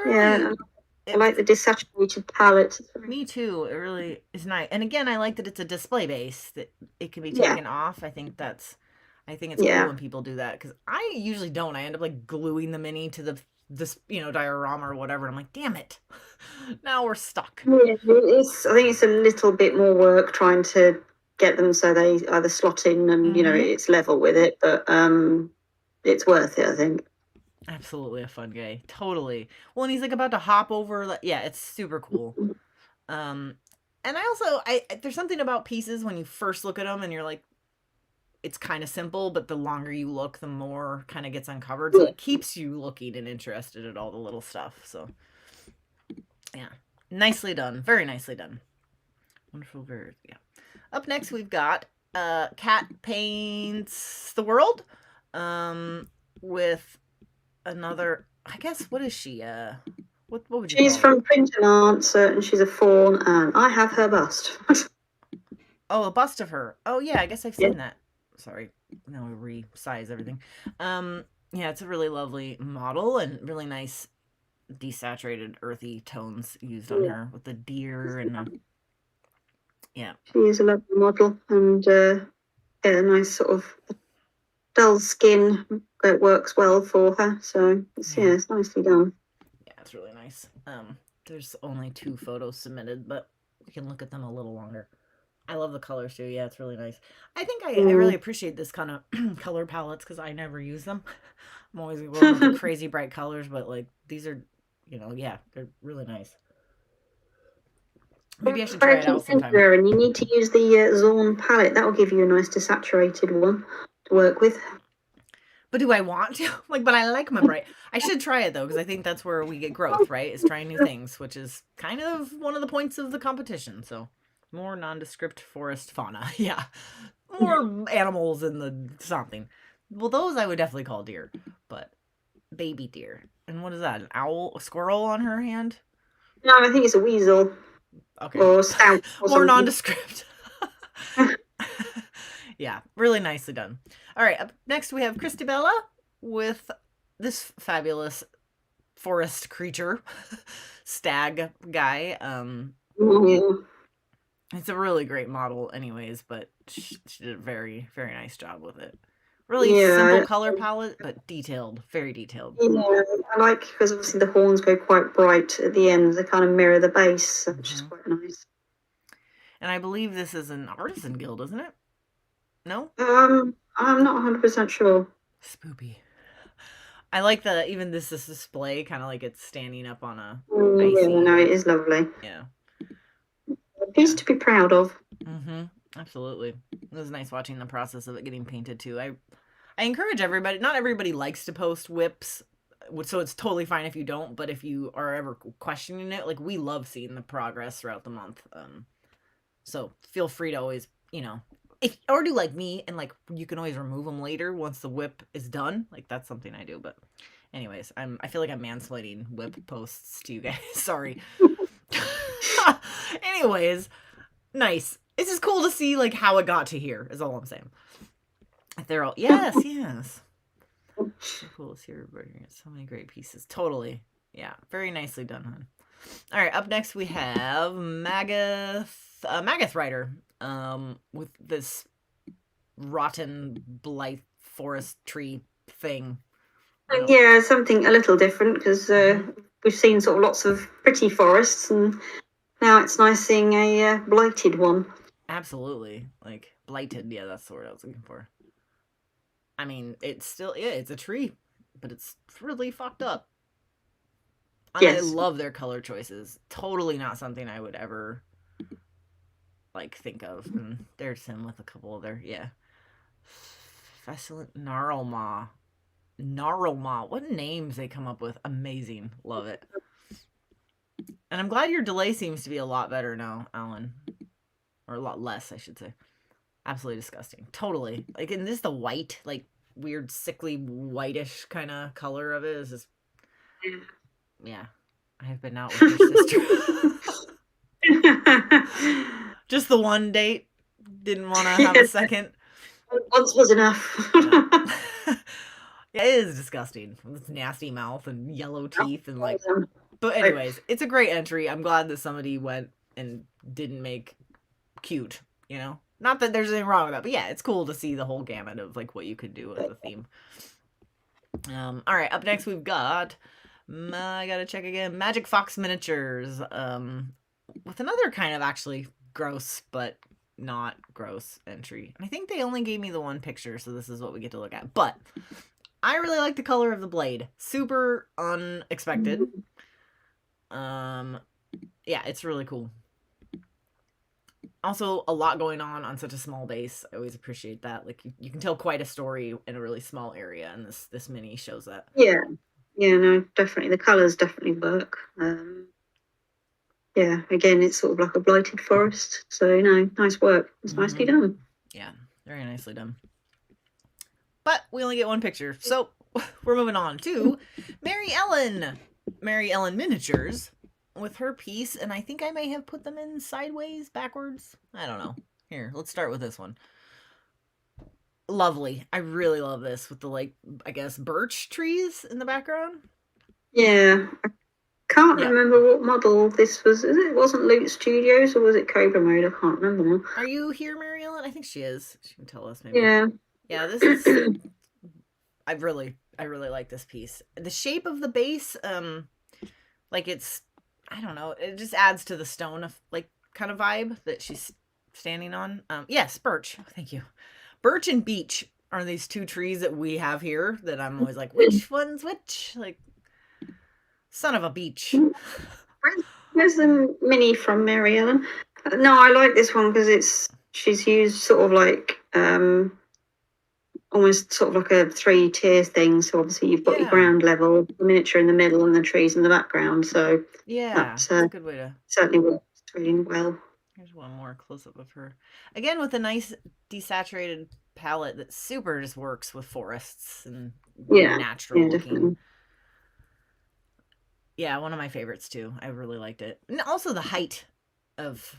I like the desaturated palette. Me too. It really is nice. And again, I like that it's a display base that it can be taken off. I think it's cool when people do that because I usually don't. I end up like gluing the mini to this diorama or whatever. I'm like, damn it, now we're stuck. Yeah, I think it's a little bit more work trying to get them so they either slot in and it's level with it, but it's worth it, I think. Absolutely a fun guy. Totally. Well, and he's like about to hop over. Yeah, it's super cool. And there's something about pieces when you first look at them and you're like, it's kind of simple, but the longer you look, the more kind of gets uncovered. So it keeps you looking and interested at all the little stuff. So yeah, nicely done. Very nicely done. Wonderful. Yeah. Up next, we've got Cat Paints the World with another, I guess, what is she? What would you She's from Print and Answer, and she's a fawn, and I have her bust. Oh, a bust of her. Oh, yeah, I guess I've seen that. Sorry. Now we resize everything. Yeah, it's a really lovely model and really nice desaturated, earthy tones used on her with the deer and yeah. She is a lovely model, and a nice sort of dull skin. It works well for her, so it's nicely done. Yeah, it's really nice. There's only 2 photos submitted, but we can look at them a little longer. I love the colors too. Yeah, it's really nice. I think I really appreciate this kind of color palettes because I never use them. I'm always going with the crazy bright colors, but like these are, they're really nice. Maybe I should try it out sometime. And you need to use the Zorn palette. That will give you a nice desaturated one to work with. But do I want to? But I like my bright. I should try it though, because I think that's where we get growth, right? Is trying new things, which is kind of one of the points of the competition. So more nondescript forest fauna. Yeah. More animals in the something. Well, those I would definitely call deer, but baby deer. And what is that? An owl? A squirrel on her hand? No, I think it's a weasel. Okay. Or scout. Or more nondescript. Yeah, really nicely done. All right, up next we have Christabella with this fabulous forest creature, stag guy. It's a really great model anyways, but she did a very, very nice job with it. Really simple color palette, but detailed, very detailed. Yeah, I like because obviously the horns go quite bright at the end. They kind of mirror the base, which is quite nice. And I believe this is an artisan guild, isn't it? No? I'm not 100% sure. Spoopy. I like even this display, kind of like it's standing up on a icy... Yeah, no, it is lovely. Yeah. A piece to be proud of. Absolutely. It was nice watching the process of it getting painted too. I encourage everybody. Not everybody likes to post whips, so it's totally fine if you don't. But if you are ever questioning it, like we love seeing the progress throughout the month. So feel free to always, or do like me and like you can always remove them later once the whip is done. Like that's something I do. But anyways, I feel like I'm mansplaining whip posts to you guys. Sorry. Anyways, nice. It's just cool to see like how it got to here. Is all I'm saying. If they're all yes. So cool to see everybody. So many great pieces. Totally. Yeah. Very nicely done, hon. All right. Up next we have Maggoth Rider. With this rotten blight forest tree thing. Yeah, something a little different because we've seen sort of lots of pretty forests, and now it's nice seeing a blighted one. Absolutely, like blighted. Yeah, that's the word I was looking for. I mean, it's still it's a tree, but it's really fucked up. Yes. I love their color choices. Totally not something I would ever think of. And there's him with a couple of their Fescent Gnarlmaw. What names they come up with. Amazing. Love it. And I'm glad your delay seems to be a lot better now, Alan. Or a lot less, I should say. Absolutely disgusting. Totally. And this the white, weird sickly whitish kind of color of it is just yeah. I have been out with your sister. Just the one date. Didn't want to have a second. Once was enough. Yeah, it is disgusting. With nasty mouth and yellow teeth and But anyways, it's a great entry. I'm glad that somebody went and didn't make cute, Not that there's anything wrong with that, but yeah, it's cool to see the whole gamut of what you could do with the theme. All right, up next we've got I gotta check again. Magic Fox Miniatures. With another kind of actually gross but not gross entry. And I think they only gave me the one picture, so this is what we get to look at. But I really like the color of the blade. Super unexpected. Yeah, it's really cool. Also, a lot going on such a small base. I always appreciate that. You can tell quite a story in a really small area, and this mini shows that. Yeah, no, definitely. The colours definitely work. Yeah, again, it's sort of like a blighted forest. So, nice work. It's nicely done. Yeah, very nicely done. But we only get one picture. So, we're moving on to Mary Ellen Miniatures with her piece. And I think I may have put them in sideways, backwards. I don't know. Here, let's start with this one. Lovely. I really love this with the, I guess, birch trees in the background. Yeah. can't remember what model this was. It wasn't Loot Studios, or was it Cobra Mode? I can't remember now. Are you here, Mary Ellen? I think she is. She can tell us maybe. Yeah. Yeah, this is... I really like this piece. The shape of the base, like it's... I don't know. It just adds to the stone of, like, kind of vibe that she's standing on. Yes, birch. Thank you. Birch and beech are these two trees that we have here that I'm always like, which one's which? Like, son of a beech. Where's the mini from Mary Ellen? No, I like this one because she's used sort of like almost sort of like a 3-tier thing. So obviously you've got your ground level, the miniature in the middle, and the trees in the background. So that's a good way to certainly works really well. Here's one more close up of her again with a nice desaturated palette that super just works with forests and natural looking. Definitely. Yeah, one of my favorites too. I really liked it, and also the height of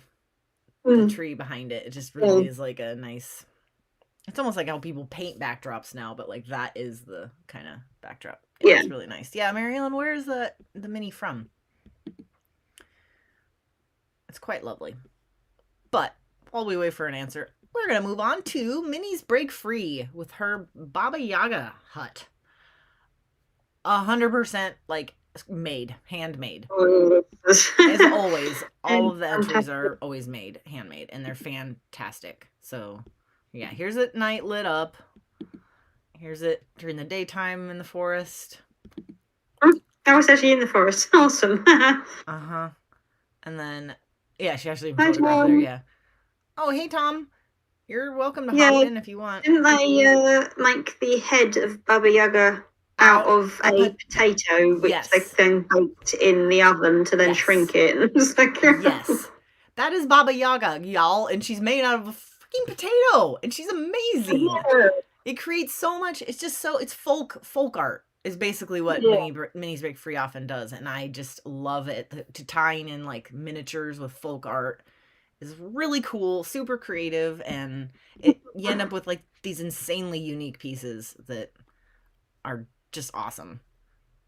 the tree behind it. It just really is like a nice. It's almost like how people paint backdrops now, but like that is the kind of backdrop. It's really nice. Yeah, Mary Ellen, where is the mini from? It's quite lovely. But while we wait for an answer, we're going to move on to Minnie's Break Free with her Baba Yaga hut. 100% like made, handmade. As always, all of the entries are always made, handmade, and they're fantastic. So, yeah, here's it night lit up. Here's it during the daytime in the forest. I was actually in the forest. Awesome. Uh-huh. And then, yeah, she actually even photographed there, yeah. Oh, hey, Tom. You're welcome to hop in if you want. Didn't they make the head of Baba Yaga out of a potato, which they then baked in the oven to then shrink it? Yes. That is Baba Yaga, y'all, and she's made out of a freaking potato, and she's amazing. Yeah. It creates so much. It's just so, it's folk art is basically what Minnie's Break Free often does, and I just love it. To tying in like miniatures with folk art is really cool, super creative, and you end up with like these insanely unique pieces that are just awesome.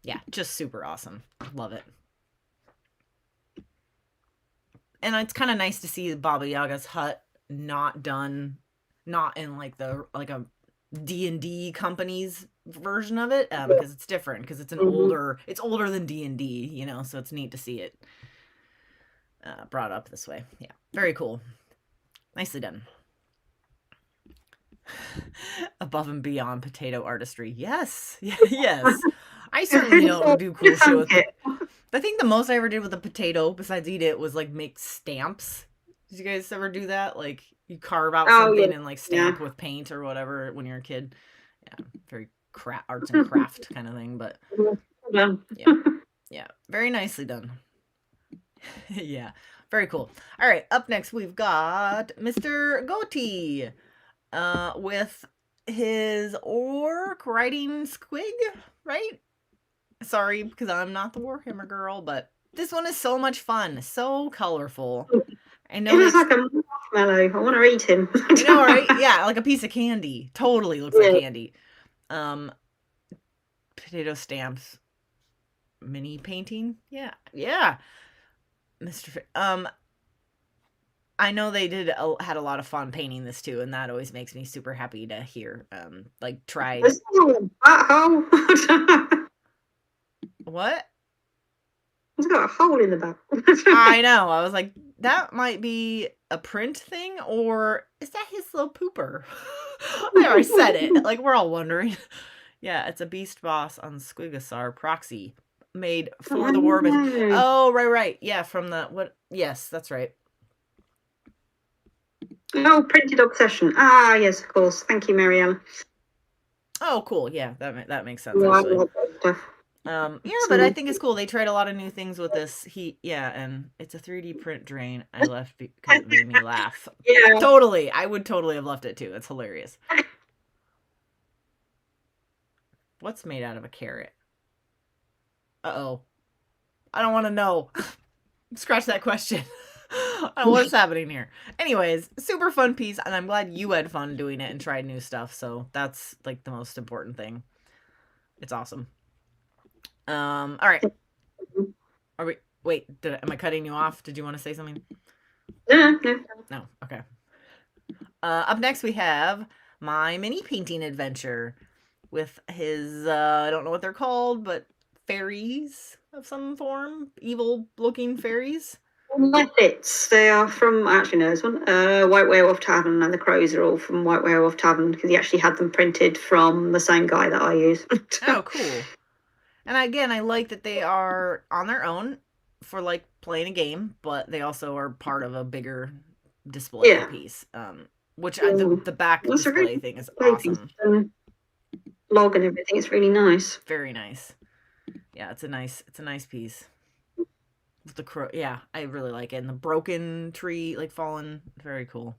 Yeah, just super awesome. Love it. And it's kind of nice to see Baba Yaga's hut not in like a D&D company's version of it, because it's different, because it's older than D&D, you know, so it's neat to see it brought up this way. Yeah, very cool. Nicely done. Above and beyond potato artistry. Yes. Yes. I certainly don't do cool shit with it. I think the most I ever did with a potato, besides eat it, was like make stamps. Did you guys ever do that? Like you carve out something and like stamp with paint or whatever when you're a kid. Yeah, very arts and craft kind of thing, but yeah, very nicely done. Yeah, very cool. All right, up next we've got Mr. Goatee with his orc riding squig, right? Sorry, because I'm not the Warhammer girl, but this one is so much fun, so colorful. I know it looks like a marshmallow. I want to eat him. You know, right? Yeah, like a piece of candy. Totally looks like candy. Potato stamps. Mini painting. Yeah. Mr. I know they had a lot of fun painting this too, and that always makes me super happy to hear. Like tried. What? It's got a hole in the back. I know. I was like, that might be a print thing, or is that his little pooper? I already said it. Like, we're all wondering. Yeah, it's a beast boss on Squigasar proxy made for the war. Oh, right. Yeah, from the what? Yes, that's right. Oh, printed obsession. Ah, yes, of course. Thank you, Marielle. Oh, cool. Yeah, that makes sense. Actually. But I think it's cool. They tried a lot of new things with this. And it's a 3D print drain. I left because it made me laugh. Yeah, totally. I would totally have left it too. It's hilarious. What's made out of a carrot? Uh-oh. I don't want to know. Scratch that question. I don't know what's happening here. Anyways, super fun piece, and I'm glad you had fun doing it and tried new stuff. So that's like the most important thing. It's awesome. All right. Are we? Wait, am I cutting you off? Did you want to say something? No. No. Okay. Up next, we have my mini painting adventure with his, I don't know what they're called, but fairies of some form. Evil-looking fairies. Maggots. They are from, actually no, this one, White Werewolf Tavern, and the crows are all from White Werewolf Tavern, because he actually had them printed from the same guy that I use. Oh, cool. And again, I like that they are on their own for like playing a game, but they also are part of a bigger display piece. Which the back That's a display really thing is play awesome. piece. Log and everything. It's really nice. Very nice. Yeah, it's a nice piece. With the crow, yeah, I really like it. And the broken tree, like fallen, very cool.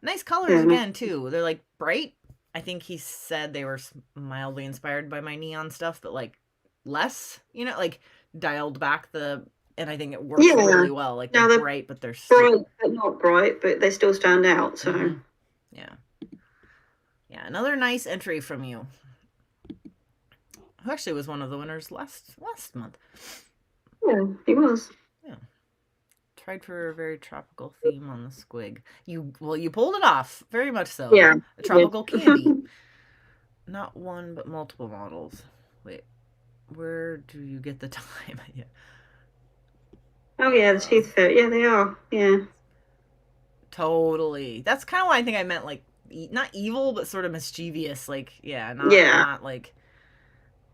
Nice colors again too. They're like bright. I think he said they were mildly inspired by my neon stuff, but like less, like dialed back and I think it works really well. Like they're bright, but they're bright, but not bright, but they still stand out. So yeah, another nice entry from you. Who actually was one of the winners last month. Yeah, he was. Yeah. Tried for a very tropical theme on the squig. You pulled it off. Very much so. Yeah. A tropical candy. Not one, but multiple models. Wait. Where do you get the time? Yeah. Oh, yeah, the tooth fairy. Yeah, they are. Yeah. Totally. That's kind of what I think I meant, like, not evil, but sort of mischievous. Like, not like...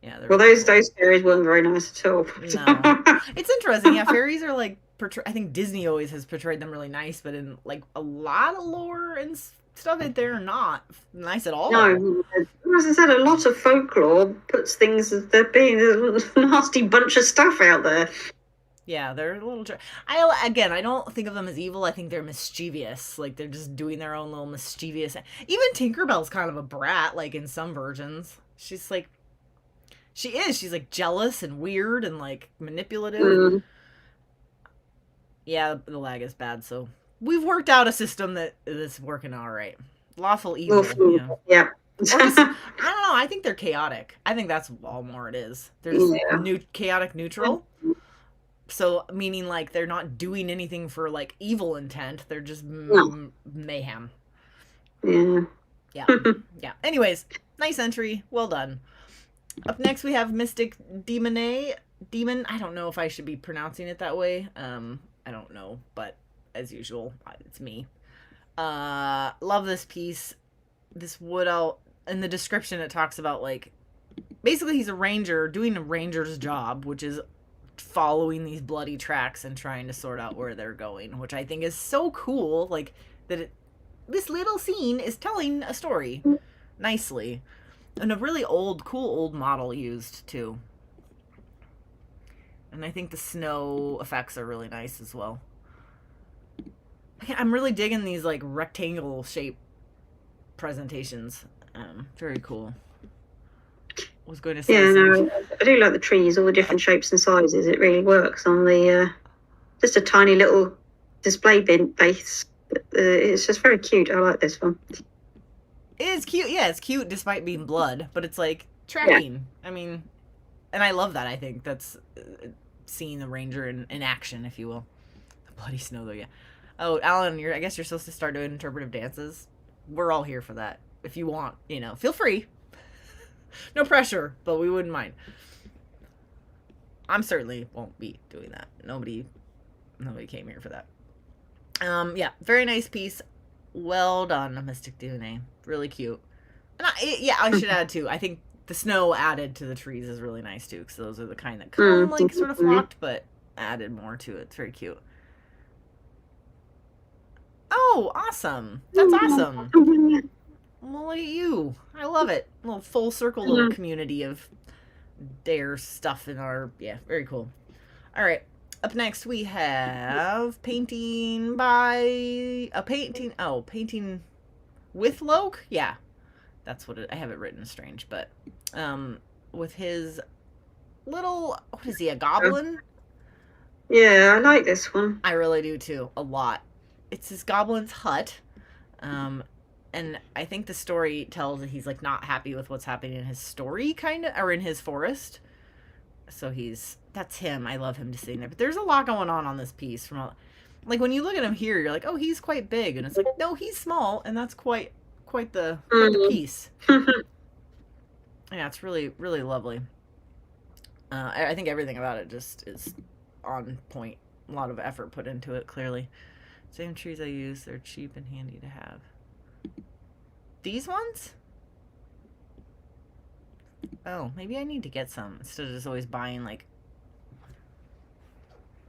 Yeah, well, those fairies weren't very nice at all. No. It's interesting. Yeah, fairies are like I think Disney always has portrayed them really nice, but in like a lot of lore and stuff, they're not nice at all. No, as I said, a lot of folklore puts things as there being a nasty bunch of stuff out there. Yeah, they're a little. I don't think of them as evil. I think they're mischievous. Like they're just doing their own little mischievous. Even Tinkerbell's kind of a brat, like in some versions. She's like. She is. She's like jealous and weird and like manipulative. Yeah, the lag is bad, so we've worked out a system that is working all right. Lawful evil. Yeah. I don't know. I think they're chaotic. I think that's all more it is. There's chaotic neutral. So meaning like they're not doing anything for like evil intent. They're just mayhem. Yeah. Yeah. Anyways, nice entry. Well done. Up next, we have Mystic Demon. I don't know if I should be pronouncing it that way. I don't know, but as usual, it's me. Love this piece. This wood out in the description. It talks about like basically he's a ranger doing a ranger's job, which is following these bloody tracks and trying to sort out where they're going, which I think is so cool. Like that, this little scene is telling a story nicely. And a really cool old model used, too. And I think the snow effects are really nice as well. I'm really digging these, like, rectangle shape presentations. Very cool. I was going to say... Yeah, I do like the trees, all the different shapes and sizes. It really works on the... just a tiny little display base. It's just very cute. I like this one. It is cute. Yeah, it's cute despite being blood, but it's like tracking. Yeah. I mean, and I love that. I think that's seeing the ranger in action, if you will. The bloody snow, though, yeah. Oh, Alan, I guess you're supposed to start doing interpretive dances. We're all here for that. If you want, feel free. No pressure, but we wouldn't mind. I'm certainly won't be doing that. Nobody came here for that. Yeah, very nice piece. Well done, Mystic DNA. Really cute. And I should add too. I think the snow added to the trees is really nice too, because those are the kind that come like sort of flocked, but added more to it. It's very cute. Oh, awesome! That's awesome. Well, look at you. I love it. A little full circle little community of dare stuff in our very cool. All right. Up next, we have painting with Loke? Yeah, that's what I have it written strange, but with his little, what is he, a goblin? Yeah, I like this one. I really do too, a lot. It's his Goblins Hut, and I think the story tells that he's like not happy with what's happening in his story, kind of, or in his forest. So that's him. I love him just sitting there. But there's a lot going on this piece. Like when you look at him here, you're like, oh, he's quite big, and it's like, no, he's small, and that's quite the piece. Yeah, it's really, really lovely. I think everything about it just is on point. A lot of effort put into it, clearly. Same trees I use. They're cheap and handy to have. These ones? Oh, maybe I need to get some instead of just always buying, like,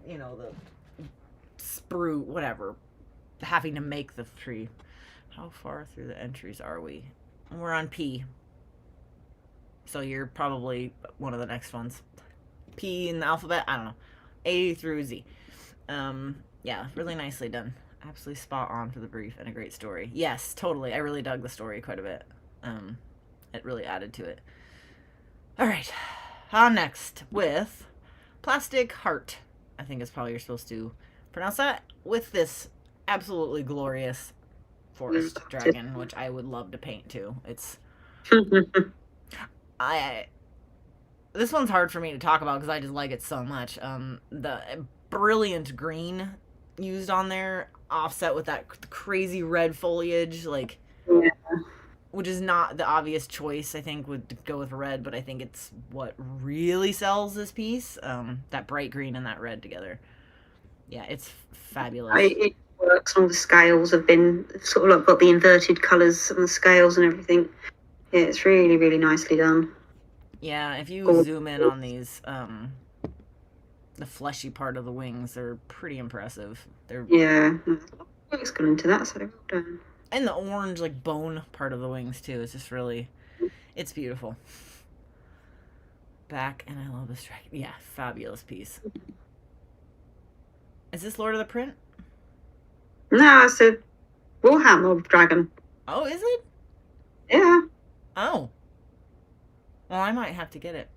you know, the sprue, whatever. Having to make the tree. How far through the entries are we? We're on P. So you're probably one of the next ones. P in the alphabet? I don't know. A through Z. Yeah, really nicely done. Absolutely spot on for the brief and a great story. Yes, totally. I really dug the story quite a bit. It really added to it. Alright. On next with Plastic Heart. I think it's probably you're supposed to pronounce that. With this absolutely glorious forest dragon, which I would love to paint too. It's... This one's hard for me to talk about because I just like it so much. The brilliant green used on there, offset with that crazy red foliage, like, which is not the obvious choice. I think would go with red, but I think it's what really sells this piece. That bright green and that red together. Yeah, it's fabulous. It works. All the scales have been sort of like got the inverted colours on the scales and everything. Yeah, it's really, really nicely done. Yeah, if you zoom in on these, the fleshy part of the wings, they're pretty impressive. Yeah, it's gone into that, so well done. And the orange, like, bone part of the wings, too, is just really, it's beautiful. Back, and I love this dragon. Yeah, fabulous piece. Is this Lord of the Print? No, it's a Warhammer dragon. Oh, is it? Yeah. Oh. Well, I might have to get it.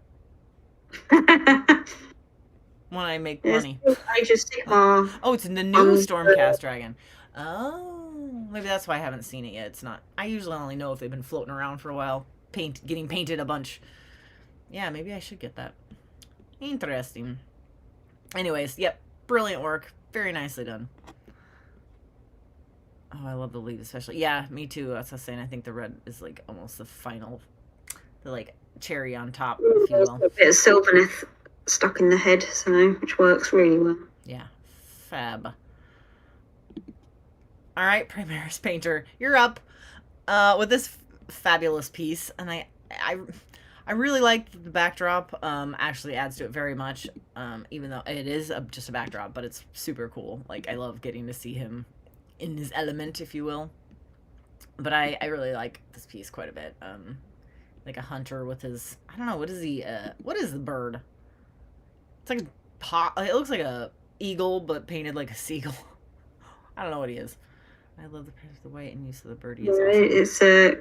When I make money. Age of Sigmar. Oh, it's in the new Stormcast dragon. Oh, maybe that's why I haven't seen it yet. It's not. I usually only know if they've been floating around for a while, getting painted a bunch. Yeah, maybe I should get that. Interesting. Anyways, yep, brilliant work, very nicely done. Oh, I love the leaves, especially. Yeah, me too. That's what I was saying. I think the red is like almost the final, the like cherry on top, if you will. A bit of Sylvaneth stuck in the head, so which works really well. Yeah, fab. All right, Primaris Painter, you're up with this fabulous piece, and I really like the backdrop. Actually adds to it very much, even though it is just a backdrop, but it's super cool. Like, I love getting to see him in his element, if you will. But I really like this piece quite a bit. Like a hunter with his, I don't know, what is he, what is the bird? It's like it looks like a eagle, but painted like a seagull. I don't know what he is. I love the white and use of the birdie. Awesome. It's a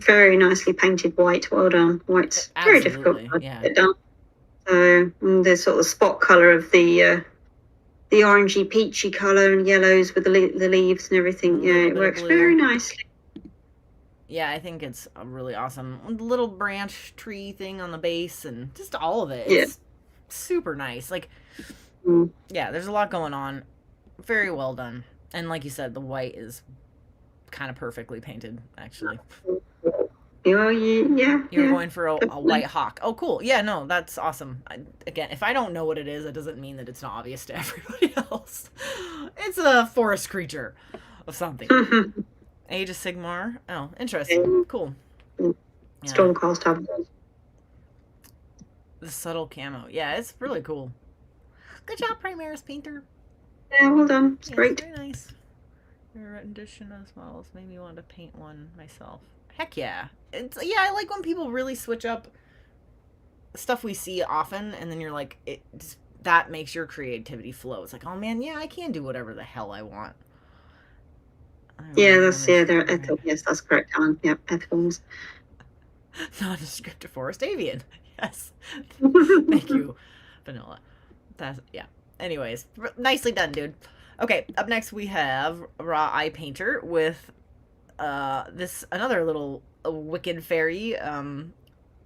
very nicely painted white. Well done. White's very difficult to get done. So there's sort of the spot colour of the orangey peachy colour and yellows with the leaves and everything. Yeah, it works very nicely. Yeah, I think it's a really awesome little branch tree thing on the base and just all of it. It's super nice. Like, yeah, there's a lot going on. Very well done. And like you said, the white is kind of perfectly painted, actually. You're going for a white hawk. Oh, cool. Yeah, no, that's awesome. Again, if I don't know what it is, it doesn't mean that it's not obvious to everybody else. It's a forest creature of something. Age of Sigmar. Oh, interesting. Cool. Stormcast have the subtle camo. Yeah, it's really cool. Good job, Primaris Painter. Yeah, well done. It's great. Very nice. Your rendition as models made me want to paint one myself. Heck yeah. I like when people really switch up stuff we see often, and then you're like, that makes your creativity flow. It's like, oh man, yeah, I can do whatever the hell I want. They're ethical. Yes, that's correct, Alan. Yep, ethicals. Nondescript forest avian. Yes. Thank you, Vanilla. Yeah. Anyways, nicely done, dude. Okay, up next we have Raw Eye Painter with another little wicked fairy on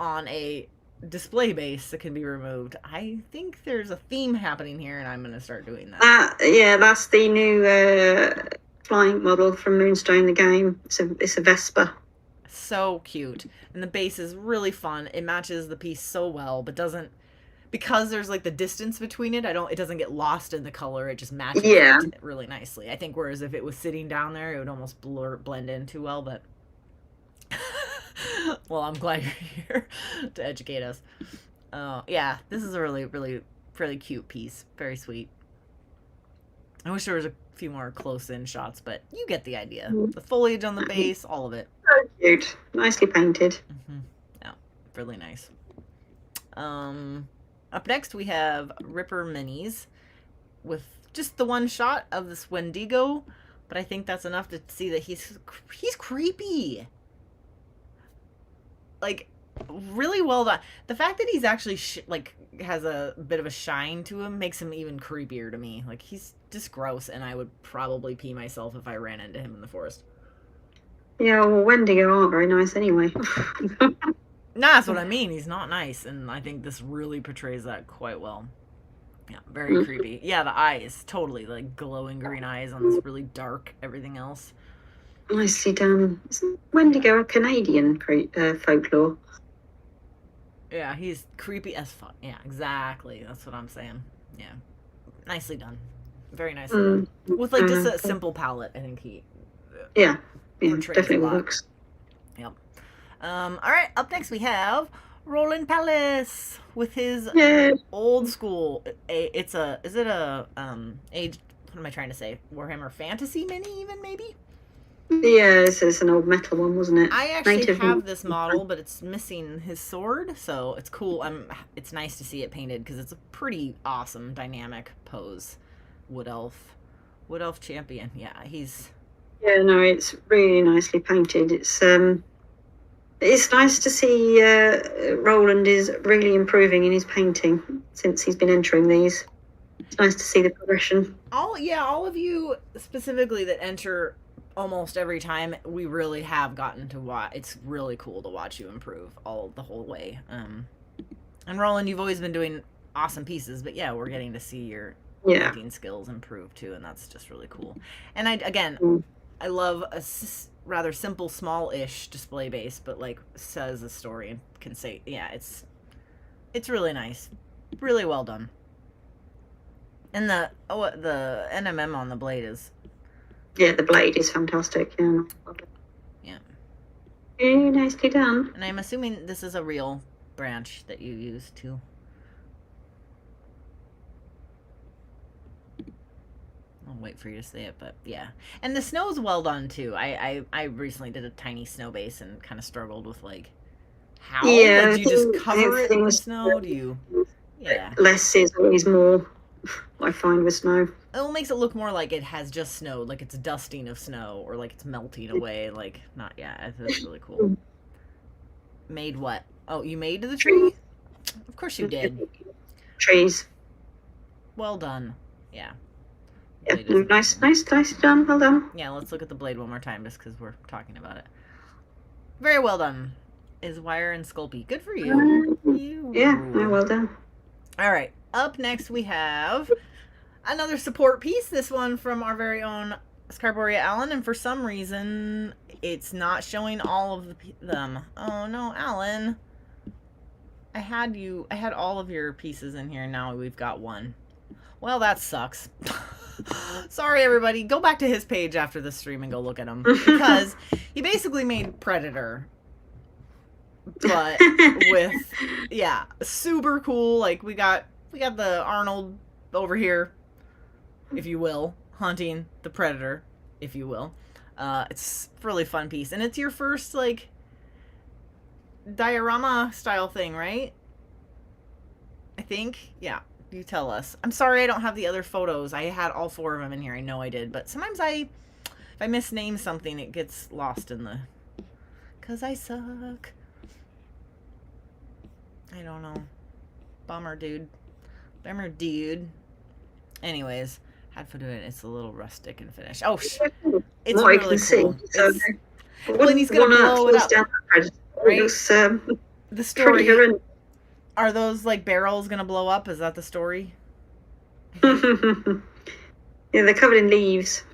a display base that can be removed. I think there's a theme happening here, and I'm going to start doing that. Yeah, that's the new flying model from Moonstone the game. It's a Vespa. So cute. And the base is really fun. It matches the piece so well, but doesn't, because there's like the distance between it, it doesn't get lost in the color. It just matches it really nicely. I think whereas if it was sitting down there, it would almost blend in too well, but well, I'm glad you're here to educate us. Yeah, this is a really, really, really cute piece. Very sweet. I wish there was a few more close-in shots, but you get the idea. The foliage on the base, all of it. So cute. Nicely painted. Mm-hmm. Yeah, really nice. Up next, we have Ripper Minis with just the one shot of this Wendigo, but I think that's enough to see that he's creepy. Like, really well done. The fact that he's actually has a bit of a shine to him makes him even creepier to me. Like, he's just gross, and I would probably pee myself if I ran into him in the forest. Yeah, well, Wendigo aren't very nice anyway. No, that's what I mean. He's not nice, and I think this really portrays that quite well. Yeah, very creepy. Yeah, the eyes, totally, like glowing green eyes on this really dark everything else. Nicely done. Isn't Wendigo a Canadian folklore? Yeah, he's creepy as fuck. Yeah, exactly. That's what I'm saying. Yeah, nicely done. Very nicely done. With like just a simple palette, I think he. Yeah, definitely works. Yep. All right. Up next, we have Roland Palace with his old school. Is it a age? What am I trying to say? Warhammer Fantasy mini, even maybe. Yeah, it's an old metal one, wasn't it? I actually have this model, but it's missing his sword, so it's cool. It's nice to see it painted because it's a pretty awesome dynamic pose. Wood elf champion. Yeah, he's. Yeah, no, it's really nicely painted. It's nice to see Roland is really improving in his painting since he's been entering these. It's nice to see the progression. All of you specifically that enter almost every time, we really have gotten to watch. It's really cool to watch you improve the whole way. And Roland, you've always been doing awesome pieces, but yeah, we're getting to see your painting skills improve too, and that's just really cool. And I love a rather simple, small-ish display base, but like says a story and can say, yeah, it's really nice, really well done. And the NMM on the blade is. Yeah, the blade is fantastic. Yeah. Yeah. Very nicely done. And I'm assuming this is a real branch that you use too. I'll wait for you to say it, but yeah. And the snow's well done too. I recently did a tiny snow base and kind of struggled with like how. Yeah, do you just cover it with snow? Do you? Yeah. Less is always more. I find with snow. It makes it look more like it has just snowed, like it's dusting of snow, or like it's melting away. Like not. Yeah, that's really cool. Made what? Oh, you made the tree? Of course you did. Trees. Well done. Yeah. Yeah, nice done. Well done. Yeah, let's look at the blade one more time, just because we're talking about it. Very well done. Is Wire and Sculpey. Good for you. Well done. All right. Up next, we have another support piece. This one from our very own Scarboria Allen, and for some reason, it's not showing all of them. Oh no, Alan! I had all of your pieces in here. And now we've got one. Well, that sucks. Sorry, everybody. Go back to his page after the stream and go look at him, because he basically made Predator, but with super cool. Like we got the Arnold over here, if you will, hunting the Predator, if you will. It's a really fun piece, and it's your first like diorama style thing, right? I think, yeah. You tell us. I'm sorry I don't have the other photos. I had all 4 of them in here. I know I did. But sometimes if I misname something, it gets lost in the... Because I suck. I don't know. Bummer, dude. Anyways, had to do it. It's a little rustic and finished. Oh, it's really cool. Well, and he's going to blow it up. Right? The story... Are those like barrels gonna blow up? Is that the story? Yeah, they're covered in leaves.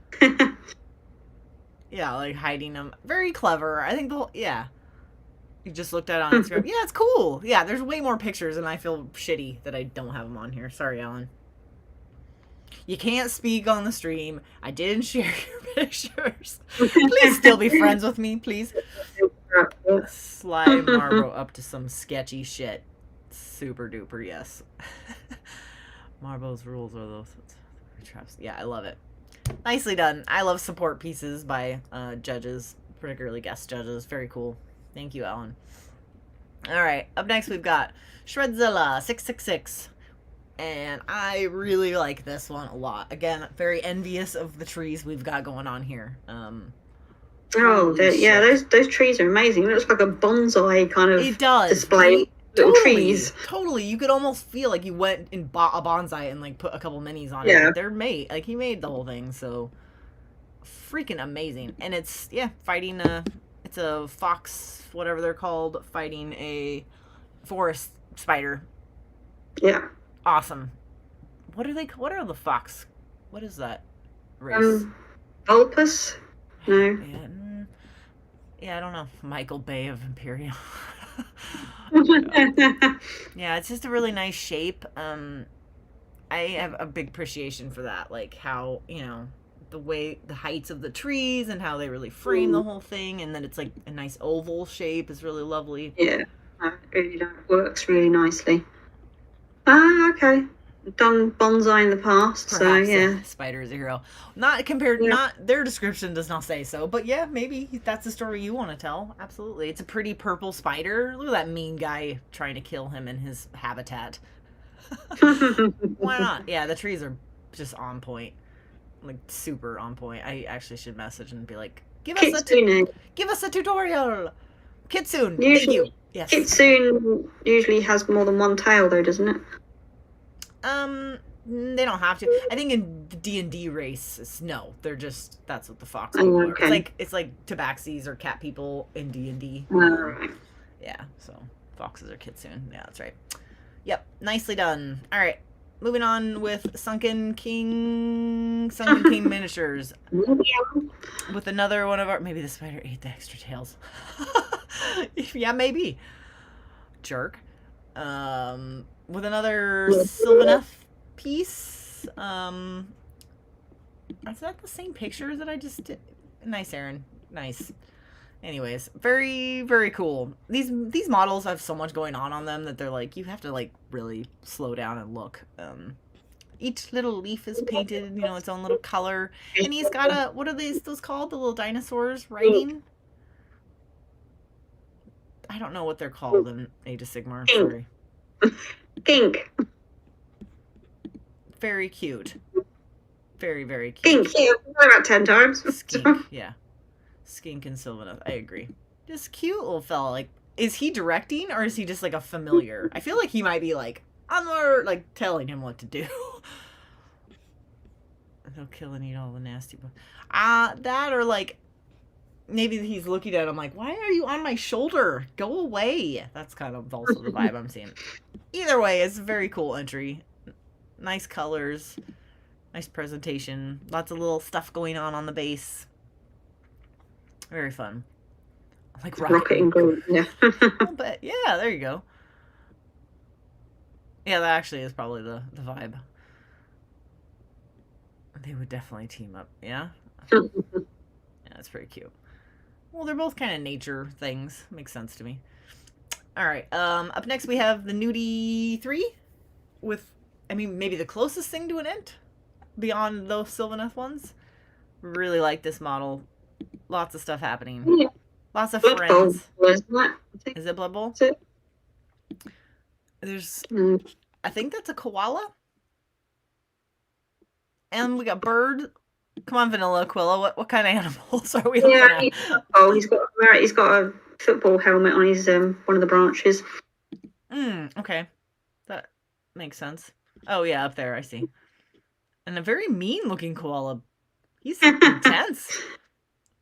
Yeah, like hiding them. Very clever. I think the whole, yeah. You just looked at it on Instagram. Yeah, it's cool. Yeah, there's way more pictures, and I feel shitty that I don't have them on here. Sorry, Alan. You can't speak on the stream. I didn't share your pictures. Please still be friends with me, please. Slide Marbo up to some sketchy shit. Super duper, yes. Marbo's rules are those traps. Yeah, I love it. Nicely done. I love support pieces by judges, particularly guest judges. Very cool. Thank you, Alan. All right, up next we've got Shreadzilla 666. And I really like this one a lot. Again, very envious of the trees we've got going on here. Yeah, those trees are amazing. It looks like a bonsai kind of display. Right? Little totally, trees. Totally. You could almost feel like you went and bought a bonsai and like put a couple minis on it. Yeah. They're made. Like he made the whole thing, so freaking amazing. And it's fighting it's a fox, whatever they're called, fighting a forest spider. Yeah. Awesome. What are the fox? What is that race? Vulpus? No. Yeah, I don't know. Michael Bay of Imperial. Yeah, it's just a really nice shape. I have a big appreciation for that. Like how, the way, the heights of the trees and how they really frame the whole thing. And then it's like a nice oval shape is really lovely. Yeah, it works really nicely. Okay. Done bonsai in the past, perhaps, so yeah. Spider is a hero. Not compared, not their description does not say so, but yeah, maybe that's the story you want to tell. Absolutely. It's a pretty purple spider. Look at that mean guy trying to kill him in his habitat. Why not? Yeah, the trees are just on point. Like super on point. I actually should message and be like, give us a tutorial. Kitsune. Thank you. Yes. Kitsune usually has more than one tail though, doesn't it? They don't have to. I think in the D&D race, no, they're just, that's what the fox people are. It's like tabaxis or cat people in D&D. Right. Yeah, so foxes are kitsune. Yeah, that's right. Yep, nicely done. All right, moving on with Sunken King miniatures. With another one of our, maybe the spider ate the extra tails. Yeah, maybe. Jerk. With another Sylvaneth piece. Is that the same picture that I just did? Nice, Aaron. Nice. Anyways, very, very cool. These models have so much going on them that they're like, you have to like really slow down and look. Each little leaf is painted, its own little color. And he's got what are those called? The little dinosaurs riding? I don't know what they're called in Age of Sigmar. Sorry. Skink. Very cute. Very, very cute. Skink, yeah, about 10 times. Skink, yeah. Skink and Sylvaneth, I agree. Just cute little fella. Like, is he directing or is he just like a familiar? I feel like he might be like, like telling him what to do. He'll kill and eat all the nasty bugs. That or like, maybe he's looking at him like, why are you on my shoulder? Go away. That's kind of also the vibe I'm seeing. Either way, it's a very cool entry. Nice colors. Nice presentation. Lots of little stuff going on the base. Very fun. Like rocket and gold, yeah. But yeah, there you go. Yeah, that actually is probably the vibe. They would definitely team up, yeah? Yeah, that's pretty cute. Well, they're both kind of nature things. Makes sense to me. All right. Up next we have the Nudie 3 with, maybe the closest thing to an Ent beyond those Sylvaneth ones. Really like this model. Lots of stuff happening. Yeah. Lots of Blood friends. Bowl, is it Blood Bowl? That's it. There's, I think that's a koala. And we got bird. Come on, Vanilla Aquila. What kind of animals are we looking at? He's got a football helmet on his one of the branches. Okay. That makes sense. Oh yeah, up there, I see. And a very mean looking koala. He's intense.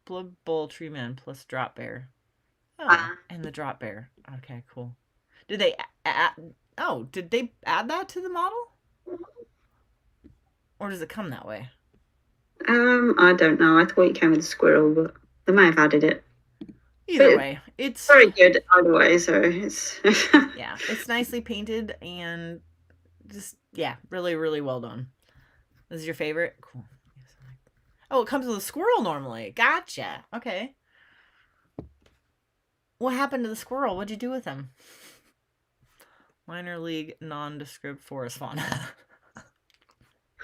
Blood Bowl Tree Man plus Drop Bear. Oh, and the Drop Bear. Okay, cool. Did they Oh, did they add that to the model? Or does it come that way? I don't know. I thought it came with a squirrel, but they may have added it. Either way, it's very good either way. So it's yeah, it's nicely painted and just really, really well done. This is your favorite? Cool. Oh, it comes with a squirrel normally. Gotcha. Okay. What happened to the squirrel? What'd you do with him? Minor league nondescript forest fauna.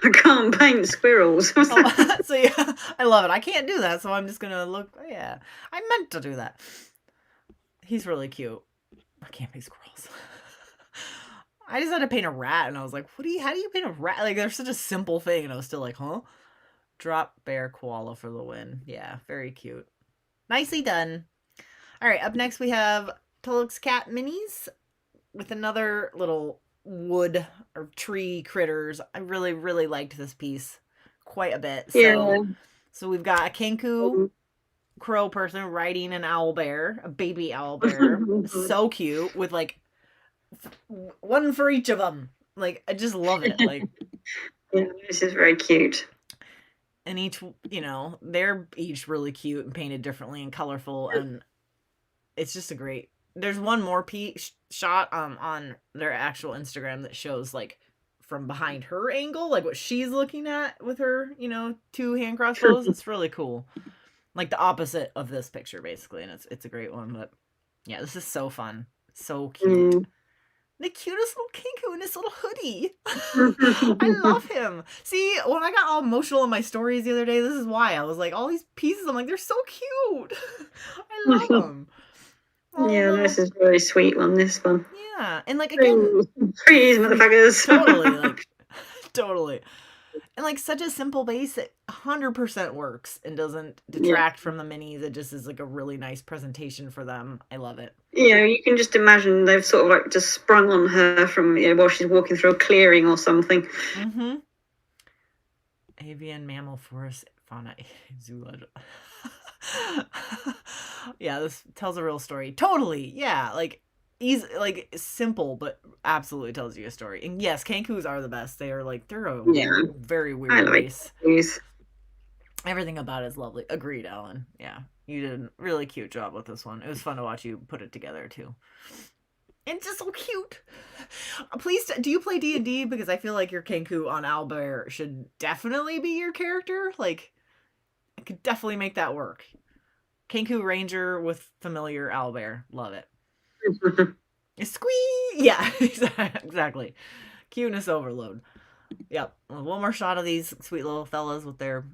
I can't paint squirrels. Oh, so yeah, I love it. I can't do that, so I'm just gonna look. Yeah, I meant to do that. He's really cute. I can't paint squirrels. I just had to paint a rat, and I was like, how do you paint a rat? Like, they're such a simple thing, and I was still like, huh? Drop bear koala for the win. Yeah, very cute. Nicely done. All right, up next we have Tulloch's Cat Minis with another little wood or tree critters. I really, really liked this piece quite a bit. So we've got a Kenku crow person riding an owl bear, a baby owl bear. So cute with like one for each of them. Like, I just love it. Like, yeah, this is very cute. And each, they're each really cute and painted differently and colorful, and it's just a great. There's one more shot on their actual Instagram that shows like from behind her angle, like what she's looking at with her, two hand crossbows. It's really cool. Like the opposite of this picture, basically, and it's a great one. But yeah, this is so fun, so cute. The cutest little Kenku in his little hoodie. I love him. See, when I got all emotional in my stories the other day, this is why. I was like, all these pieces, I'm like, they're so cute. I love them. Yeah, this is a very sweet one, this one. Yeah, and like, again. Freeze, motherfuckers. Totally. And like, such a simple base that 100% works and doesn't detract from the minis. It just is like a really nice presentation for them. I love it. Yeah, you can just imagine they've sort of like just sprung on her from while she's walking through a clearing or something. Mm-hmm. Avian mammal forest fauna zoology. Yeah, this tells a real story. Totally. Yeah, like easy, like simple, but absolutely tells you a story. And yes, Kenkus are the best. They're a very weird race. Everything about it is lovely. Agreed, Ellen. Yeah, you did a really cute job with this one. It was fun to watch you put it together too. And just so cute. Please, do you play D&D? Because I feel like your Kenku on Owlbear should definitely be your character. Like, I could definitely make that work. Kenku Ranger with familiar owlbear. Love it. Squee! Yeah, exactly. Cuteness overload. Yep. One more shot of these sweet little fellas with their